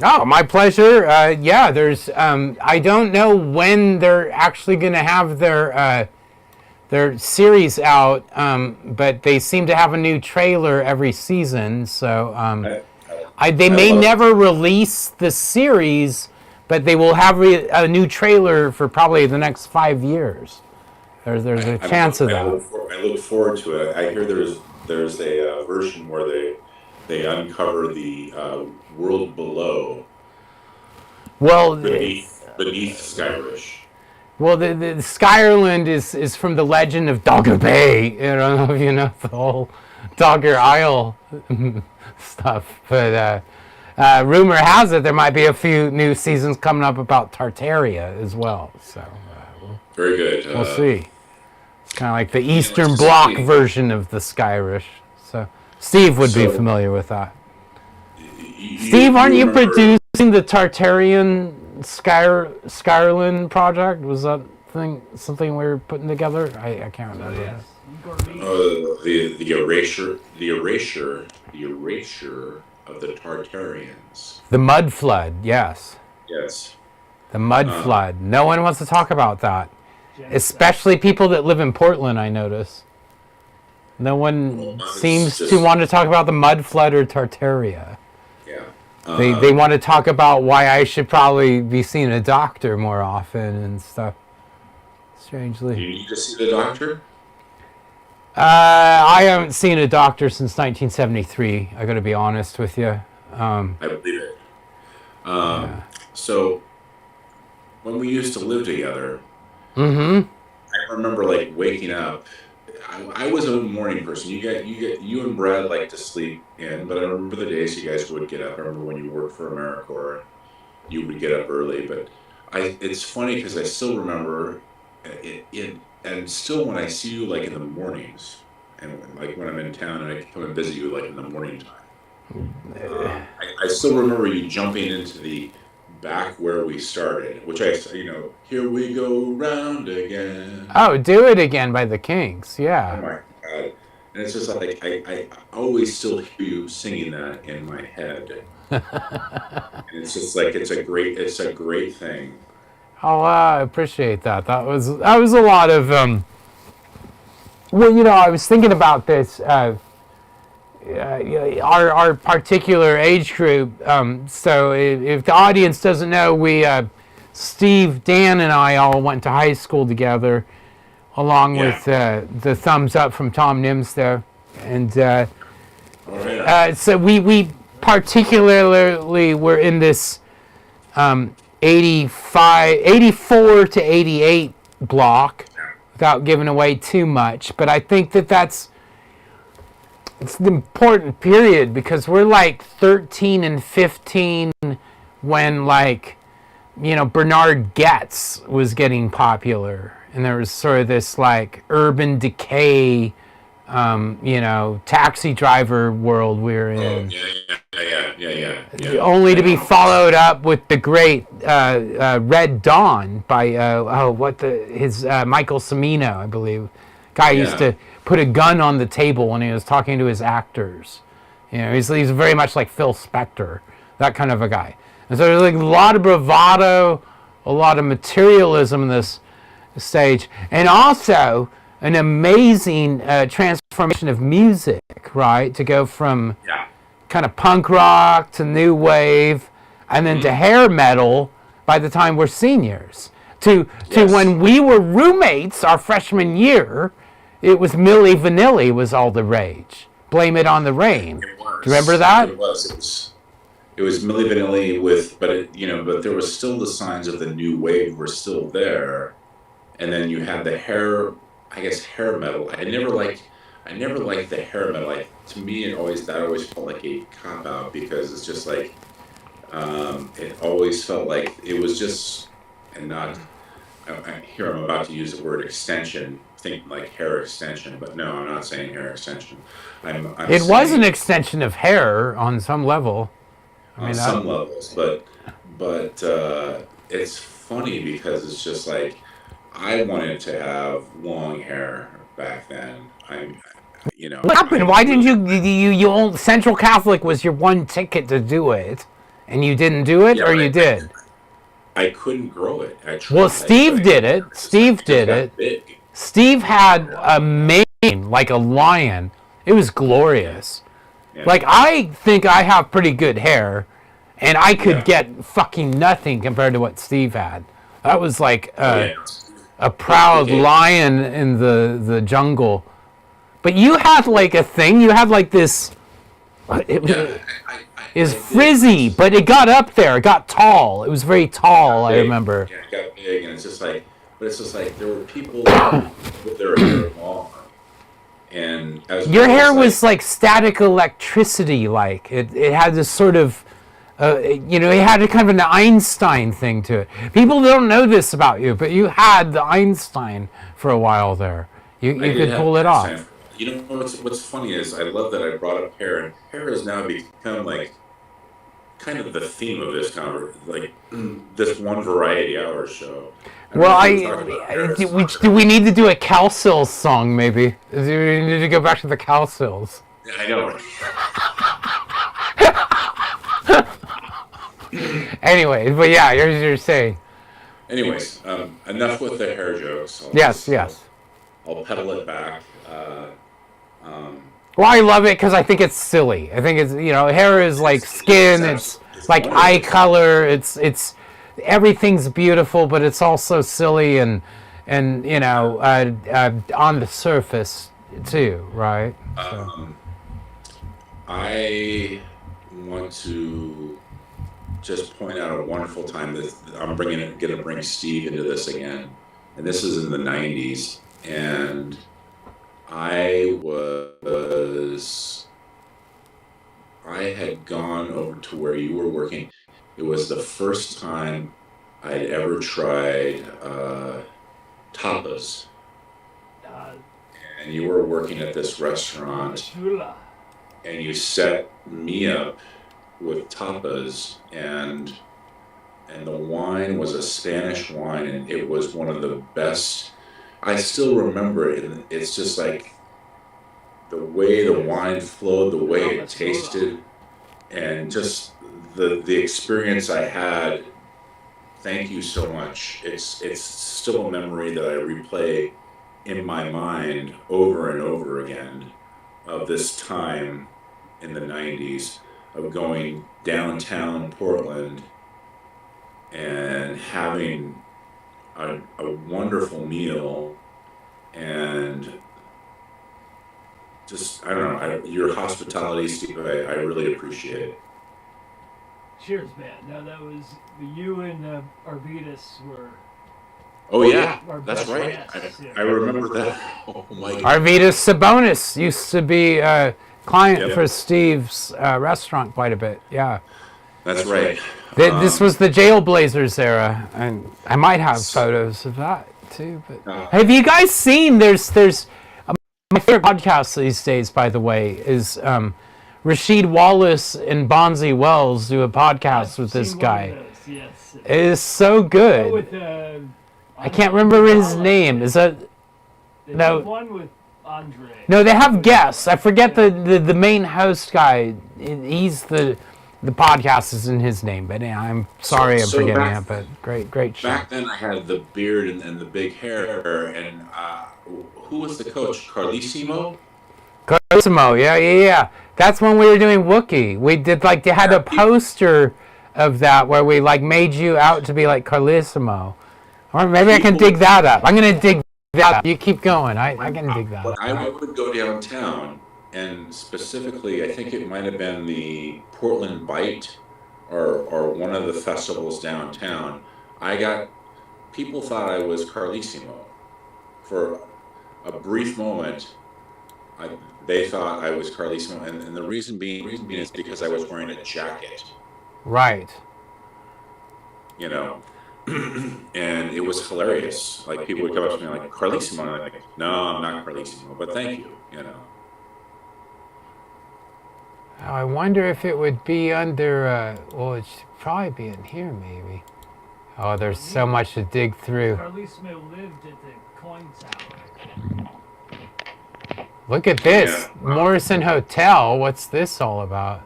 Oh, my pleasure. Yeah, there's. I don't know when they're actually going to have their series out, but they seem to have a new trailer every season. So they may never release the series, but they will have a new trailer for probably the next 5 years. There's a chance of that.
I look forward to it. I hear there's a version where they uncover the world below.
Well,
beneath Skyrish.
Well, the Skyerland is from the legend of Dogger Bay. I don't know if you know the whole Dogger Isle stuff, but rumor has it there might be a few new seasons coming up about Tartaria as well. So
very good.
We'll see. It's kind of like the Eastern Bloc version of the Skyrish. So Steve would be familiar with that. Steve, aren't you producing the Tartarian Skyerland project? Was that something we were putting together? I can't remember.
The erasure of the Tartarians.
The mud flood, yes.
Yes.
The mud flood. No one wants to talk about that. Especially people that live in Portland, I notice. No one seems to want to talk about the mud flood or Tartaria.
Yeah.
They want to talk about why I should probably be seeing a doctor more often and stuff. Strangely.
Do you need to see the doctor?
I haven't seen a doctor since 1973. I got to be honest with you.
I believe it. So when we used to live together, I remember remember like waking up. I was a morning person. You and Brad like to sleep in, but I remember the days you guys would get up. I remember when you worked for AmeriCorps, you would get up early. But it's funny because I still remember and still when I see you like in the mornings, and like when I'm in town and I come and visit you like in the morning time, I still remember you jumping into the back where we started, which here we go round again.
Oh, Do It Again by the Kinks.
Oh
Yeah.
my God. And it's just like, I always still hear you singing that in my head. And it's just like, it's a great thing.
Oh, I appreciate that. That was a lot of, well, I was thinking about this, our particular age group. So if the audience doesn't know, Steve, Dan, and I all went to high school together, along with the thumbs up from Tom Nims there, and so we particularly were in this 84 to 88 block, without giving away too much. But I think it's an important period because we're like 13 and 15 when Bernard Getz was getting popular, and there was sort of this like Urban Decay, taxi driver world we were in.
Yeah.
Only to be followed up with the great Red Dawn by Michael Cimino, I believe. Guy used to put a gun on the table when he was talking to his actors. He's very much like Phil Spector, that kind of a guy. And so there's like a lot of bravado, a lot of materialism in this stage, and also an amazing transformation of music, right? To go from kind of punk rock to new wave, and then to hair metal by the time we're seniors. To when we were roommates our freshman year, it was Milli Vanilli was all the rage. Blame It on the Rain.
It was.
Do you remember that?
It was Milli Vanilli but there was still the signs of the new wave were still there, and then you had the hair metal. I never liked the hair metal. To me, that always felt like a cop out because it's just like it always felt like it was just and not. Here I'm about to use the word extension. Think like hair extension, but no, I'm not saying hair extension.
It was an extension of hair on some level.
On some levels, but it's funny because it's just like I wanted to have long hair back then.
What happened? Why didn't you Central Catholic was your one ticket to do it, and you didn't do it, or you did?
I couldn't grow it.
Well, Steve did it. Steve did it.
Big.
Steve had a mane like a lion. It was glorious.
Yeah.
Like, I think I have pretty good hair, and I could get fucking nothing compared to what Steve had. That was like a proud lion in the jungle. But you had like a thing. You had like this. It was frizzy, but it got up there. It got tall. It was very tall. I remember.
Yeah, it got big, and it's just like there were people with their hair long, and
your hair was like static electricity. Like it had this sort of, it had a kind of an Einstein thing to it. People don't know this about you, but you had the Einstein for a while there. You could pull it off.
What's funny is I love that I brought up hair, and hair has now become like kind of the theme of this this one variety hour show.
Well, do we need to do a Calcils song maybe? Do we need to go back to the Calcils?
I know.
Anyway, but yeah, you're saying.
Anyways, enough with the hair jokes.
Yes.
I'll pedal it back.
Well, I love it because I think it's silly. I think it's hair is like skin. It's like eye color. It's everything's beautiful, but it's also silly and on the surface too, right? So.
I want to just point out a wonderful time that I'm going to bring Steve into this again, and this is in the '90s. and I had gone over to where you were working. It was the first time I'd ever tried tapas. And you were working at this restaurant, and you set me up with tapas, and the wine was a Spanish wine, and it was one of the best. I still remember it, and it's just like the way the wine flowed, the way it tasted, and just the experience I had. Thank you so much. It's still a memory that I replay in my mind over and over again of this time in the 90s of going downtown Portland and having a wonderful meal, and just, I don't know, your hospitality, Steve, I really appreciate it.
Cheers, man. No, that was you and Arvidas were.
Oh yeah,
our
that's
best
right.
guests, yeah.
I remember that. Oh my God.
Arvidas Sabonis used to be a client for Steve's restaurant quite a bit. Yeah.
That's right.
This was the Jailblazers era, and I might have photos of that too. But have you guys seen? There's my favorite podcast these days, by the way, is Rasheed Wallace and Bonzi Wells do a podcast with this guy.
Yes.
It is so good.
With,
I can't remember his name. Is that no?
One with Andre.
No, they have guests. I forget the main host guy. He's the podcast is in his name, but yeah, I'm sorry I'm forgetting it. But great show.
Back then, I had the beard and the big hair, and who was the coach? Carlissimo.
Carlissimo, yeah. That's when we were doing Wookiee. We did they had a poster of that where we made you out to be like Carlissimo. Or maybe I can dig that up. I'm gonna dig that up. You keep going. I can dig that up.
I would go downtown, and specifically, I think it might have been the Portland Bite or one of the festivals downtown. People thought I was Carlissimo. For a brief moment, they thought I was Carlissimo, and the reason being is because I was wearing a jacket.
Right.
You know, and it was hilarious. People would come up to me like, Carlissimo, and I'm like, no, I'm not Carlissimo, but thank you, you know.
Oh, I wonder if it would be under, well, it should probably be in here, maybe. Oh, there's so much to dig through.
Carlissimo lived at the coin tower.
Look at this. Yeah. Morrison Hotel. What's this all about?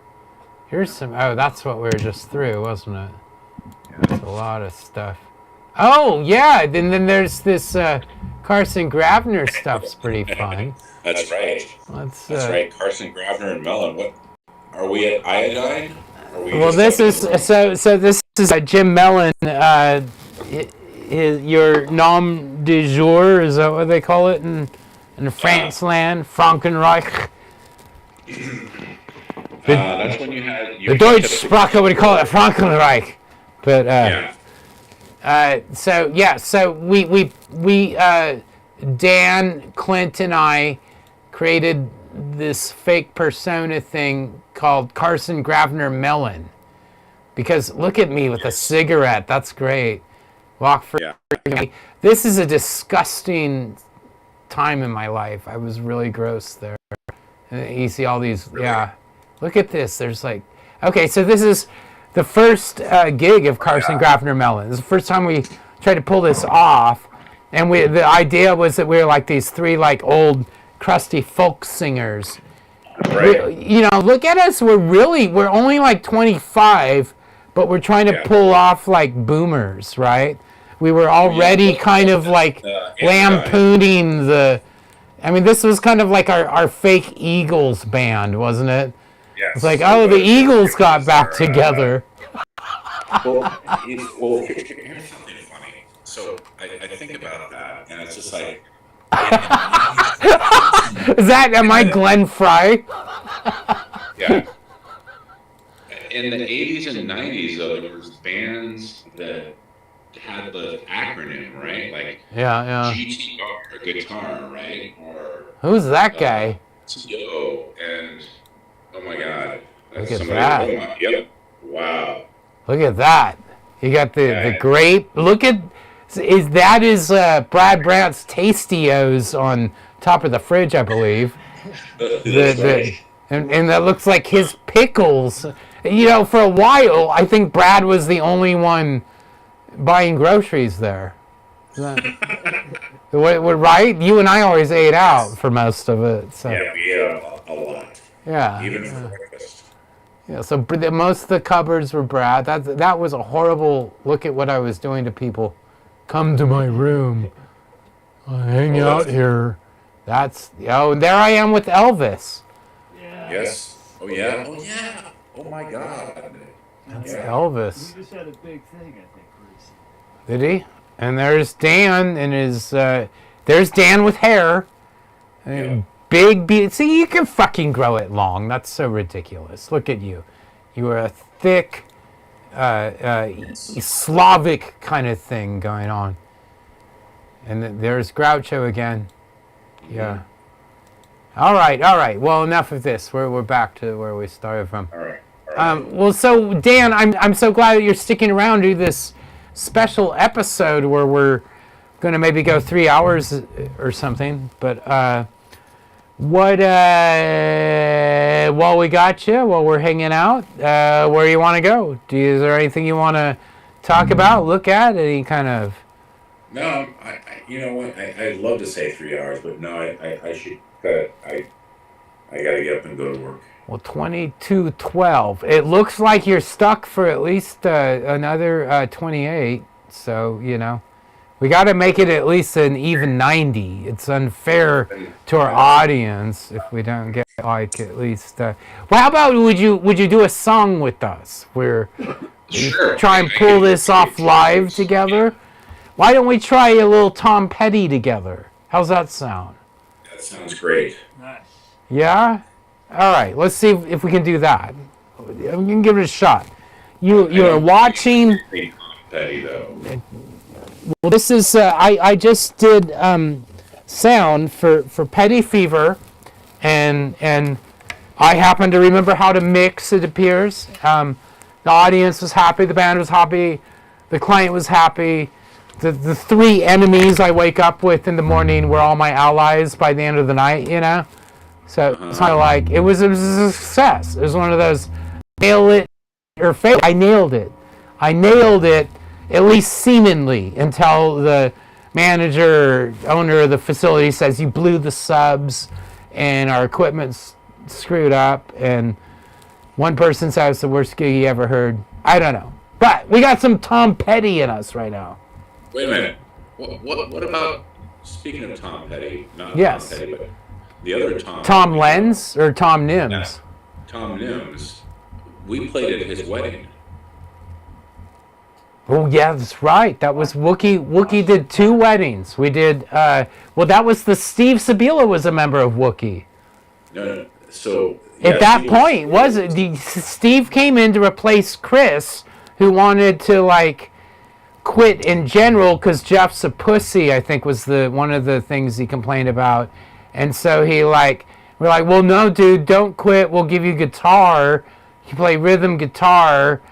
Here's some, oh, that's what we were just through, wasn't it? There's a lot of stuff. Oh, yeah, and then there's this Carson Gravner stuff's pretty fun.
That's right. That's right, Carson Gravner and Melon. What, are we at Iodine?
Well, this is, so this is Jim Mellon, your nom de jour, is that what they call it in France land, Frankenreich?
That's when you had...
The Deutschsprache would call it Frankenreich. But, so we Dan, Clint, and I created this fake persona thing called Carson Gravner Mellon. Because look at me with a cigarette. That's great. Walk for me. This is a disgusting time in my life. I was really gross there. And you see all these, Look at this. There's okay, so this is the first gig of Carson Gravner Mellon. This is the first time we tried to pull this off. And the idea was that we were like these three old crusty folk singers.
Right.
Look at us. We're only 25, but we're trying to pull off boomers, right? We were already kind of lampooning this was kind of our fake Eagles band, wasn't it?
Yes.
It's the Eagles got back together.
Well, here's something funny. So I think about that, and it's just
am I Glenn Fry?
Yeah. In the 80s and 90s, though, there was bands that had the acronym, right? Like
Yeah.
GTR, guitar, right? Or
Who's that guy?
TO, and oh my God, that's
Look at
somebody.
that.
Oh my, yep. Wow.
Look at that. You got the grape. Look at that is Brad Brandt's Tastios on top of the fridge, I believe. And that looks like his pickles. You know, for a while, I think Brad was the only one buying groceries there. Right? You and I always ate out for most of it. So.
Yeah, we ate a lot.
Yeah.
Even for breakfast.
Yeah, so most of the cupboards were Brad. That was a horrible look at what I was doing to people. Come to my room. Hang out here. And there I am with Elvis.
Yeah.
Yes. Oh yeah. Oh yeah. Oh my God.
That's Elvis.
He just had a big thing, I think, recently.
Did he? And there's Dan and his. There's Dan with hair. Big beard. See, you can fucking grow it long. That's so ridiculous. Look at you. You are a thick, Slavic kind of thing going on. And there's Groucho again. Yeah. All right. Well, enough of this. We're back to where we started from.
All right.
Well, so Dan, I'm so glad that you're sticking around to do this special episode where we're going to maybe go 3 hours or something. But while we got you, while we're hanging out, where you want to go? Is there anything you want to talk about, look at, any kind of?
No, you know what? I'd love to say 3 hours, but no, I should cut. I gotta get up and go to work.
Well, 22:12. It looks like you're stuck for at least another 28. So we got to make it at least an even 90. It's unfair to our audience if we don't get like at least. Well, how about would you do a song with us? Where
Sure.
try and pull this off live together. Why don't we try a little Tom Petty together? How's that sound?
That sounds great.
Nice.
Yeah? All right, let's see if we can do that. We can give it a shot. You're watching.
Petty, though.
Well, this is I just did sound for Petty Fever, and I happen to remember how to mix. It appears the audience was happy, the band was happy, the client was happy. The three enemies I wake up with in the morning were all my allies by the end of the night, So it's kind of like, it was a success. It was one of those nail it or fail. I nailed it, at least seemingly, until the manager, owner of the facility says, you blew the subs and our equipment's screwed up. And one person says the worst gig he ever heard. I don't know. But we got some Tom Petty in us right now.
Wait a minute. What about, speaking of Tom Petty, not
Yes.
Tom Petty, but the other Tom.
Tom Lenz or Tom Nims?
Yeah, Tom Nims. We played at his wedding.
Oh, yeah, that's right. That was Wookie. Wookie did 2 weddings. We did, that was Steve Sabila was a member of Wookie.
No. So.
At that point, Steve came in to replace Chris, who wanted to, quit in general because Jeff's a pussy, I think was one of the things he complained about. And so we're like, well, no, dude, don't quit. We'll give you guitar. You play rhythm guitar.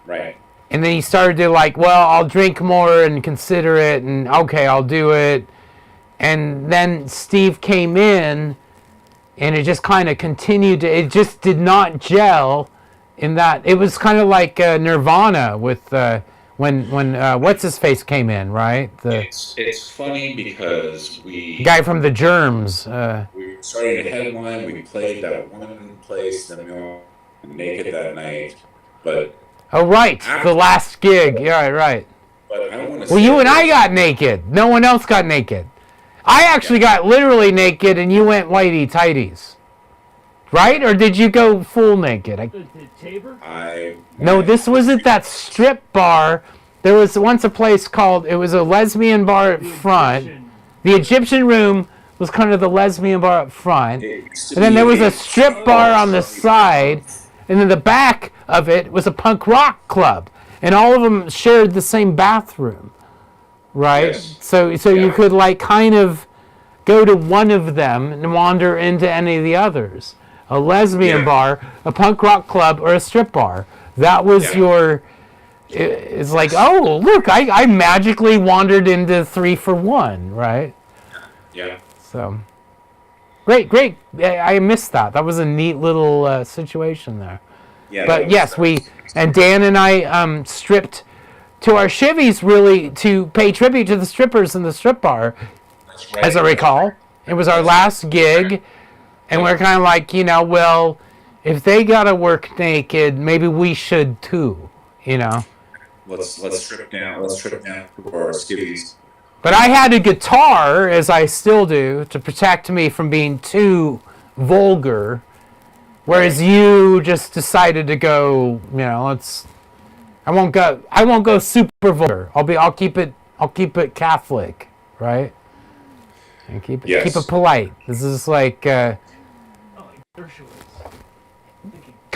Right.
And then he started to well, I'll drink more and consider it. And okay, I'll do it. And then Steve came in and it just kind of continued. It just did not gel in that. It was kind of like Nirvana with when what's his face came in, right?
It's funny because
the guy from the Germs.
We started a headline. We played that one place, then we went naked that night. But
oh right, the last gig. Yeah, right.
But I want to.
Well, you and I got naked. No one else got naked. I actually got literally naked, and you went whitey tighties. Right? Or did you go full naked?
The Tabor?
No, this was at that strip bar. There was once a place called, it was a lesbian bar up front. The Egyptian Room was kind of the lesbian bar up front. And then there was a strip bar on the side. And then the back of it was a punk rock club. And all of them shared the same bathroom. right?
Yes.
So you could like kind of go to one of them and wander into any of the others. A lesbian bar, a punk rock club, or a strip bar. That was your... It's like, oh, look, I magically wandered into 3 for 1, right?
Yeah.
So, great. I missed that. That was a neat little situation there.
Yeah.
But yes, and Dan and I stripped to our shivvies really to pay tribute to the strippers in the strip bar,
That's right.
as I recall. It was our last gig, and we're kind of like, well, if they gotta work naked, maybe we should too,
Let's strip down. Let's strip down to our skivvies.
But I had a guitar, as I still do, to protect me from being too vulgar, whereas you just decided to go, I won't go super vulgar. I'll keep it Catholic, right? And keep it polite. This is like
Dershowitz.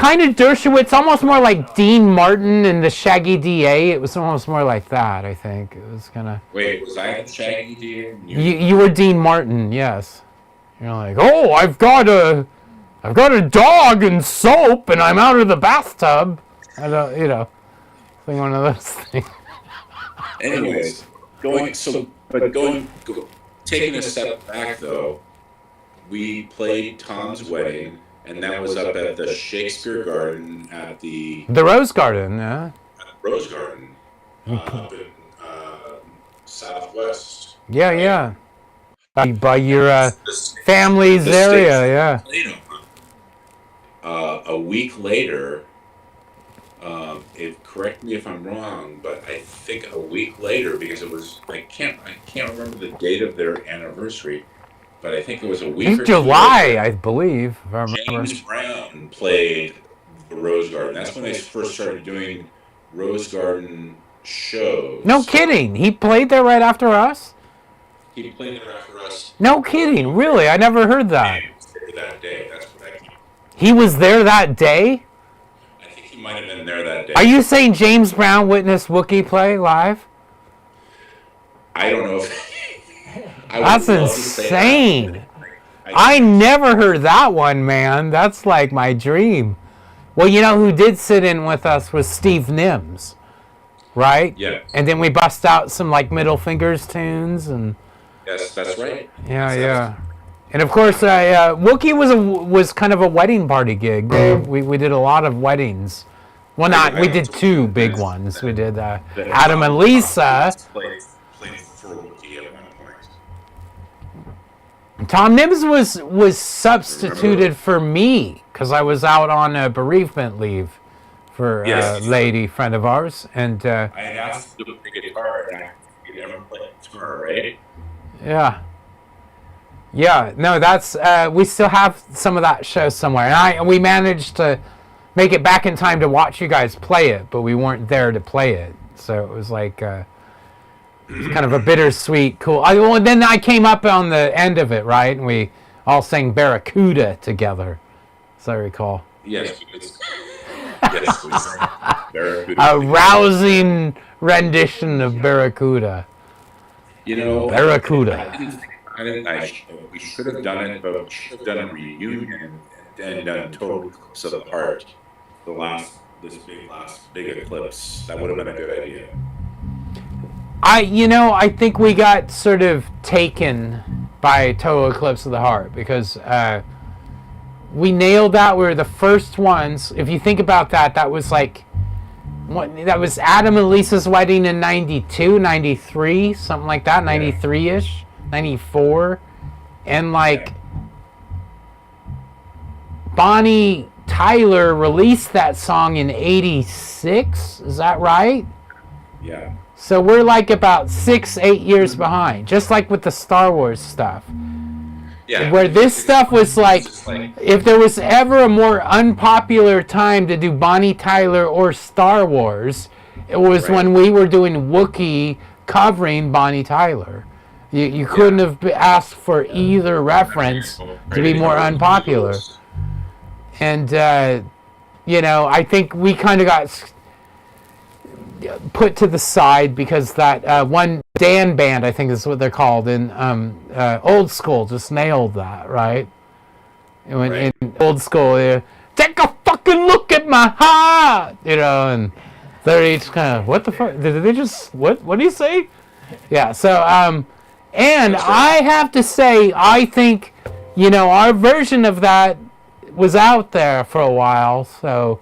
kind of Dershowitz, almost more like Dean Martin and the Shaggy DA. It was almost more like that, I think. It was kind of...
Wait, was I the Shaggy DA?
You were Dean Martin, yes. You're like, oh, I've got a dog and soap, and I'm out of the bathtub. I don't, one of those things.
Anyways, taking a step back though, we played Tom's Wedding, and that was up at the Shakespeare Garden at the
Rose Garden, yeah.
Rose Garden, up in Southwest.
Yeah. By your family's area, yeah.
A week later, correct me if I'm wrong, but I think a week later, because it was I can't remember the date of their anniversary, but I think it was a week or
July, I believe. If I remember.
James Brown played the Rose Garden. That's when they first started doing Rose Garden shows.
No kidding. He played there right after us?
He played there after us.
No kidding. Really? I never heard that.
That day. That's what I mean.
He was there that day?
I think he might have been there that day.
Are you saying James Brown witnessed Wookiee play live?
I don't know if...
That's insane. I never heard that one, man. That's like my dream. Well, who did sit in with us was Steve Nims, right?
Yeah.
And then we bust out some like Middle Fingers tunes and...
Yes, that's right.
Yeah. And of course, Wookiee was kind of a wedding party gig. We did a lot of weddings. Well, we did 2 big ones. We did Adam and Lisa.
Played for Wookiee at one point.
Tom Nims was substituted for me because I was out on a bereavement leave for a lady friend of ours, and
I asked him to play guitar, and I never played guitar, right?
Yeah. No, that's we still have some of that show somewhere, and we managed to make it back in time to watch you guys play it, but we weren't there to play it, so it was like it was kind of a bittersweet, cool. Then I came up on the end of it, right, and we all sang Barracuda together, as I recall.
Yes. Yes, we sang Barracuda.
A rousing rendition of Barracuda. Barracuda.
We should have done it, but we should have done a reunion and done total eclipse of the heart. This big eclipse. That would have been a good idea.
I think we got sort of taken by Total Eclipse of the Heart because we nailed that. We were the first ones. If you think about that, that was like that was Adam and Lisa's wedding in 92, 93, something like that, 93-ish, 94. And like Bonnie Tyler released that song in 86, is that right?
Yeah.
So we're like about 6-8 years behind, just like with the Star Wars stuff.
Yeah.
Where this stuff was like, if there was ever a more unpopular time to do Bonnie Tyler or Star Wars, it was when we were doing Wookiee covering Bonnie Tyler. You couldn't have asked for either reference to be more unpopular. And, I think we kind of got... put to the side because that one Dan band, I think is what they're called in Old School, just nailed that, right? In Old School, take a fucking look at my heart, and they're each kind of, what the fuck? Did they just, what do you say? Yeah, so, and I have to say, I think, our version of that was out there for a while, so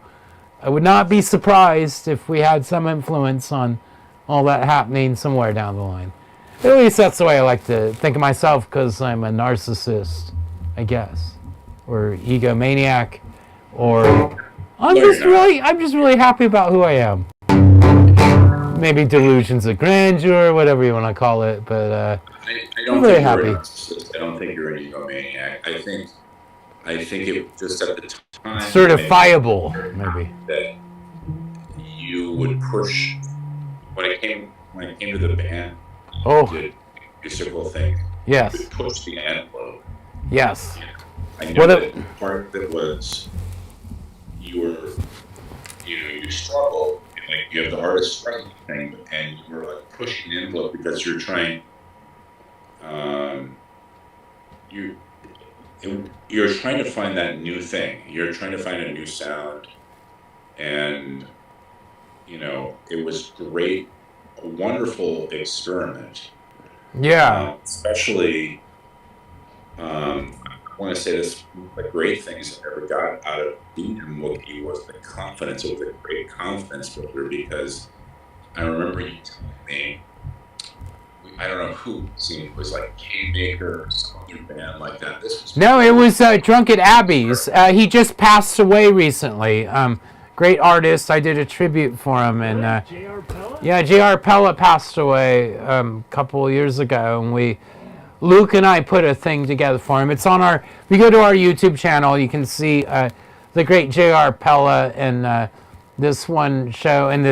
I would not be surprised if we had some influence on all that happening somewhere down the line. At least that's the way I like to think of myself, because I'm a narcissist, I guess, or egomaniac, or I'm just really happy about who I am. Maybe delusions of grandeur, whatever you want to call it, but
I don't
I'm very
think
happy.
you're a narcissist. I don't think you're an egomaniac. I think it just at the time
Certifiable, maybe.
that you would push when it came to the band. The musical thing.
Yes.
You would push the envelope.
Yes.
I know that part of it was you struggle. Like you have the hardest struggling thing, and you were like pushing the envelope because you're trying. You're trying to find that new thing. You're trying to find a new sound, and it was great, a wonderful experiment.
Yeah.
Especially, I want to say this: the great things I ever got out of being in Wookiee was the confidence. It was a great confidence builder because I remember you telling me. I don't know who it was, like K-Maker or some other band like that.
No, it was Drunk at Abby's. He just passed away recently. Great artist. I did a tribute for him, and
J.R. Pella?
Yeah, J.R. Pella passed away a couple of years ago, and Luke and I put a thing together for him. It's on if you go to our YouTube channel, you can see the great J.R. Pella and this one show, and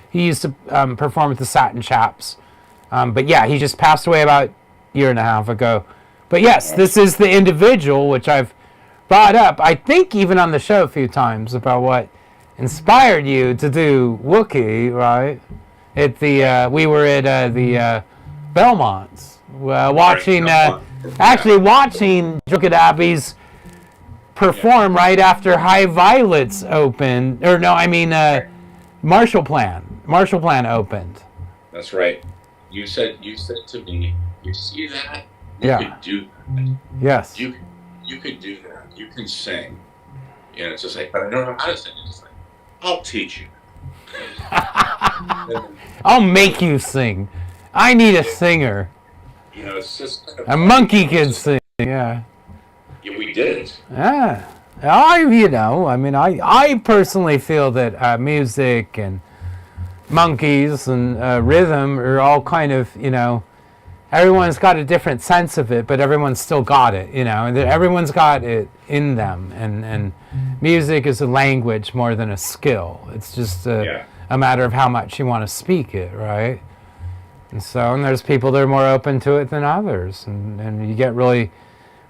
he used to perform with the Satin Chaps. But yeah, he just passed away about a year and a half ago. But yes, this is the individual, which I've brought up, I think even on the show a few times, about what inspired you to do Wookiee, right? We were at the Belmonts, watching Drunk at Abby's perform right after High Violets opened, Marshall Plan opened.
That's right. You said to me, "You see that? You could do that.
Yes.
You could do that. You can sing." It's just like, but I don't know how to sing. It's just like, I'll teach you.
I'll make you sing. I need a singer.
It's just kind of
a monkey can sing. Yeah.
Yeah, we did it.
Yeah. I personally feel that music and monkeys and rhythm are all kind of, everyone's got a different sense of it, but everyone's still got it, and everyone's got it in them, and music is a language more than a skill. It's just a matter of how much you want to speak it, right? And there's people that are more open to it than others, and you get really,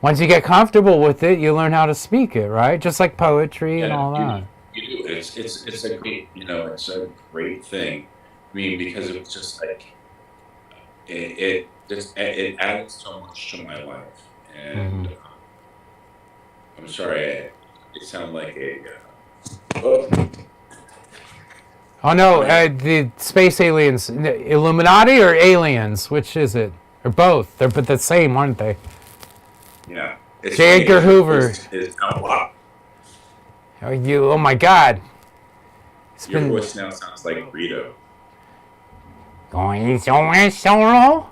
once you get comfortable with it, you learn how to speak it, right? Just like poetry and all that.
You do. It's a great, it's a great thing. I mean, because it's just like it added so much to my life, and I'm sorry, it sounded like
Oh no, the space aliens, Illuminati or aliens? Which is it? Or both? They're but the same, aren't they?
Yeah.
J. Edgar Hoover. Oh my God.
Your voice now sounds like Rito.
Going somewhere solo?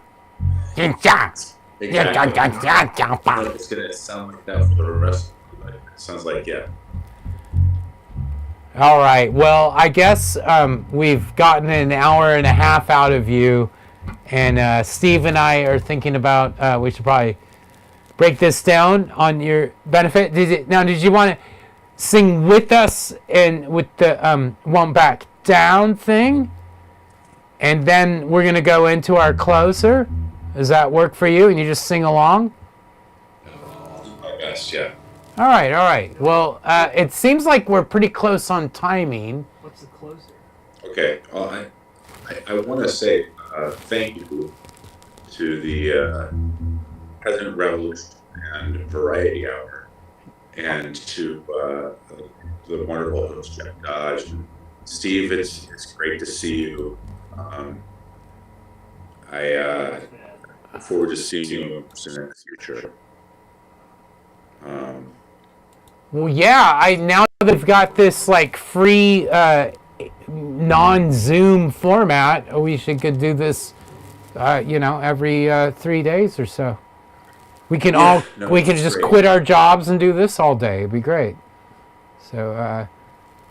Exactly. It's gonna sound like that for the rest of my life. It sounds like
All right. Well, I guess we've gotten an hour and a half out of you, and Steve and I are thinking about we should probably break this down on your benefit. Did you want to sing with us and with the Won't Back Down thing? And then we're going to go into our closer. Does that work for you? And you just sing along?
my best, yeah.
All right. Well, it seems like we're pretty close on timing.
What's the closer?
Okay. Well, I want to say thank you to the President Revolution and Variety Hour, and to the wonderful host Jeff Dodge. Steve, it's great to see you. I look forward to seeing you in person in the future.
Well, yeah. Now that we've got this like free non-Zoom format, we could do this, every 3 days or so. We can just quit our jobs and do this all day. It'd be great. So,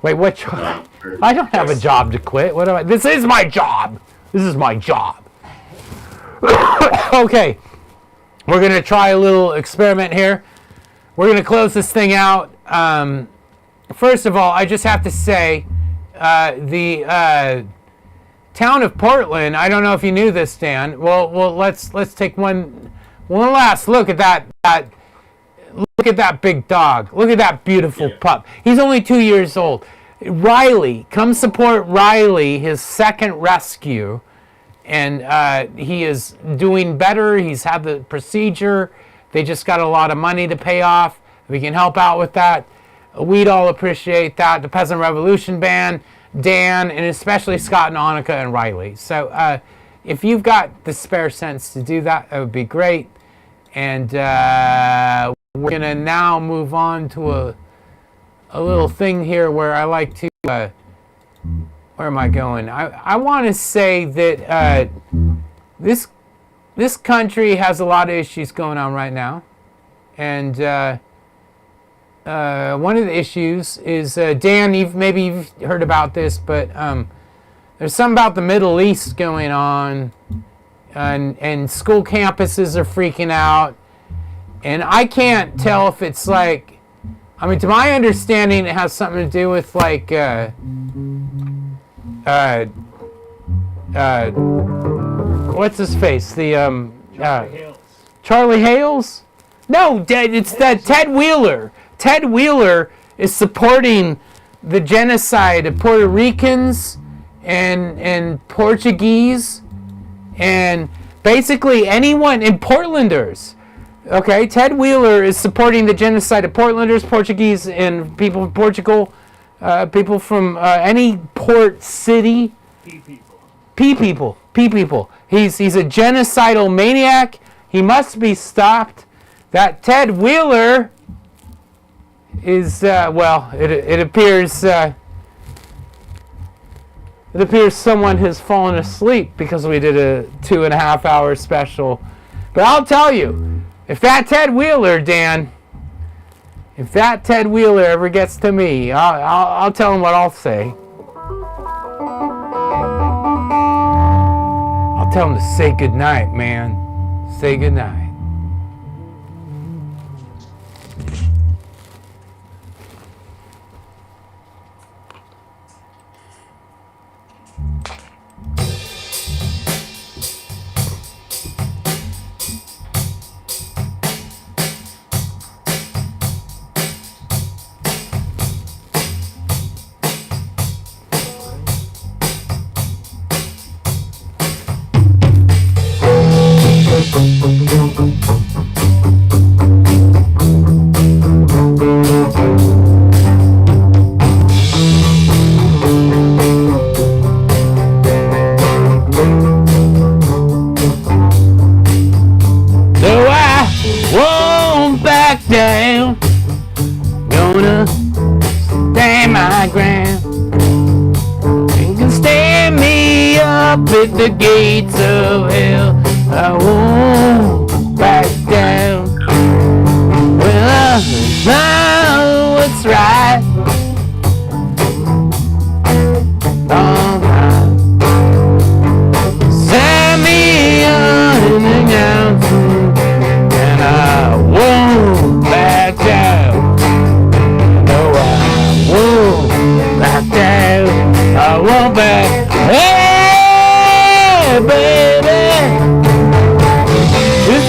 wait, what job? I don't have a job to quit. What am I? This is my job. This is my job. Okay, we're gonna try a little experiment here. We're gonna close this thing out. First of all, I just have to say, the town of Portland. I don't know if you knew this, Dan. Well, let's take one last look at that. Look at that big dog. Look at that beautiful pup. He's only 2 years old. Riley, come support Riley, his second rescue. And he is doing better. He's had the procedure. They just got a lot of money to pay off. We can help out with that. We'd all appreciate that. The Peasant Revolution Band, Dan, and especially Scott and Annika and Riley. So if you've got the spare cents to do that, that would be great. And we're going to now move on to a little thing here where I like to... where am I going? I want to say that this country has a lot of issues going on right now. And one of the issues is, Dan, maybe you've heard about this, but there's something about the Middle East going on, and school campuses are freaking out. And I can't tell if it's like, I mean, to my understanding, it has something to do with like, what's his face? The Charlie Hales? No, it's that Ted Wheeler. Ted Wheeler is supporting the genocide of Puerto Ricans and Portuguese and basically anyone in Portlanders. Okay, Ted Wheeler is supporting the genocide of Portlanders, Portuguese, and people from Portugal, people from any port city. P people. He's a genocidal maniac. He must be stopped. That Ted Wheeler is it appears someone has fallen asleep because we did a 2.5 hour special. But I'll tell you, if that Ted Wheeler, Dan, if that Ted Wheeler ever gets to me, I'll tell him what I'll say. I'll tell him to say goodnight, man. Say goodnight. Down, gonna stand my ground. You can stand me up at the gates of hell. I won't back down. Well, I know what's right. All right. Stand me up in the ground, and I won't back down. No, I won't back down. I won't back. Hey, baby, this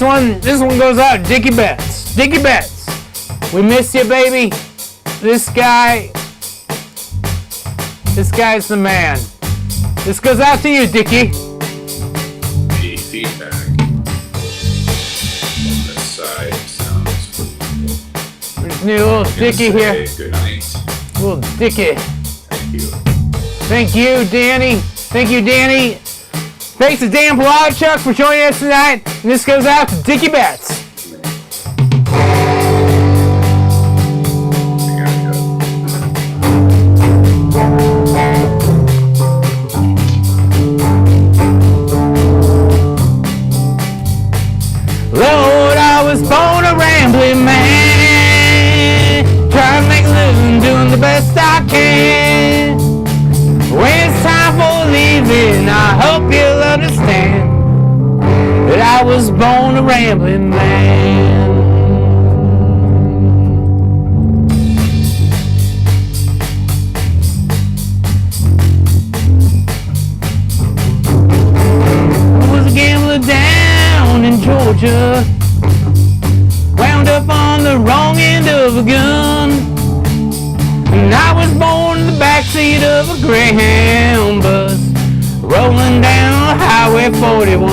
one goes out to Dickie Betts. Dickie Betts, we miss you, baby. This guy's the man. This goes out to you, Dickie.
The feedback on the side sounds.
There's new little Dickie here.
Good night.
Little Dickie.
Thank you.
Thank you, Danny. Thank you, Danny. Thanks to Dan Palachuk for joining us tonight. And this goes out to Dickie Betts. Lord, I was born a rambling man, trying to make a living, doing the best I can. When it's time for leaving, I hope you'll understand that I was born a rambling man. I was a gambler down in Georgia, wound up on the wrong end of a gun. And I was born in the backseat of a Greyhound bus, rolling down Highway 41.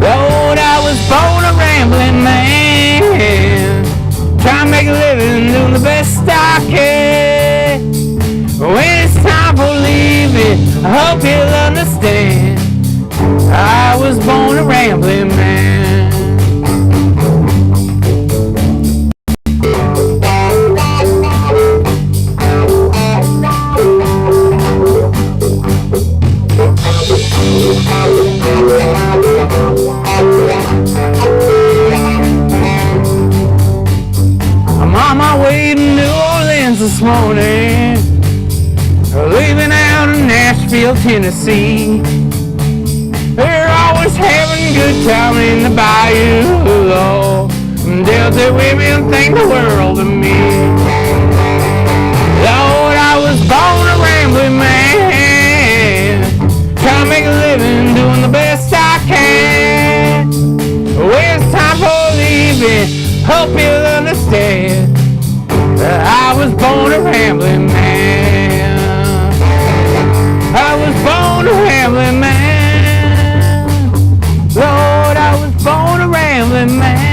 Lord, I was born a rambling man, trying to make a living, doing the best I can. When it's time for leaving, I hope you'll understand, I was born a rambling man. I'm on my way to New Orleans this morning, leaving out of Nashville, Tennessee. They're always having a good time in the bayou, Lord. Delta women think the world of me. Lord, I was born a rambling man, trying to make a living, doing the best I can. When it's time for leaving, hope you'll understand that I was born a rambling man. I was born a rambling man. Lord, I was born a rambling man.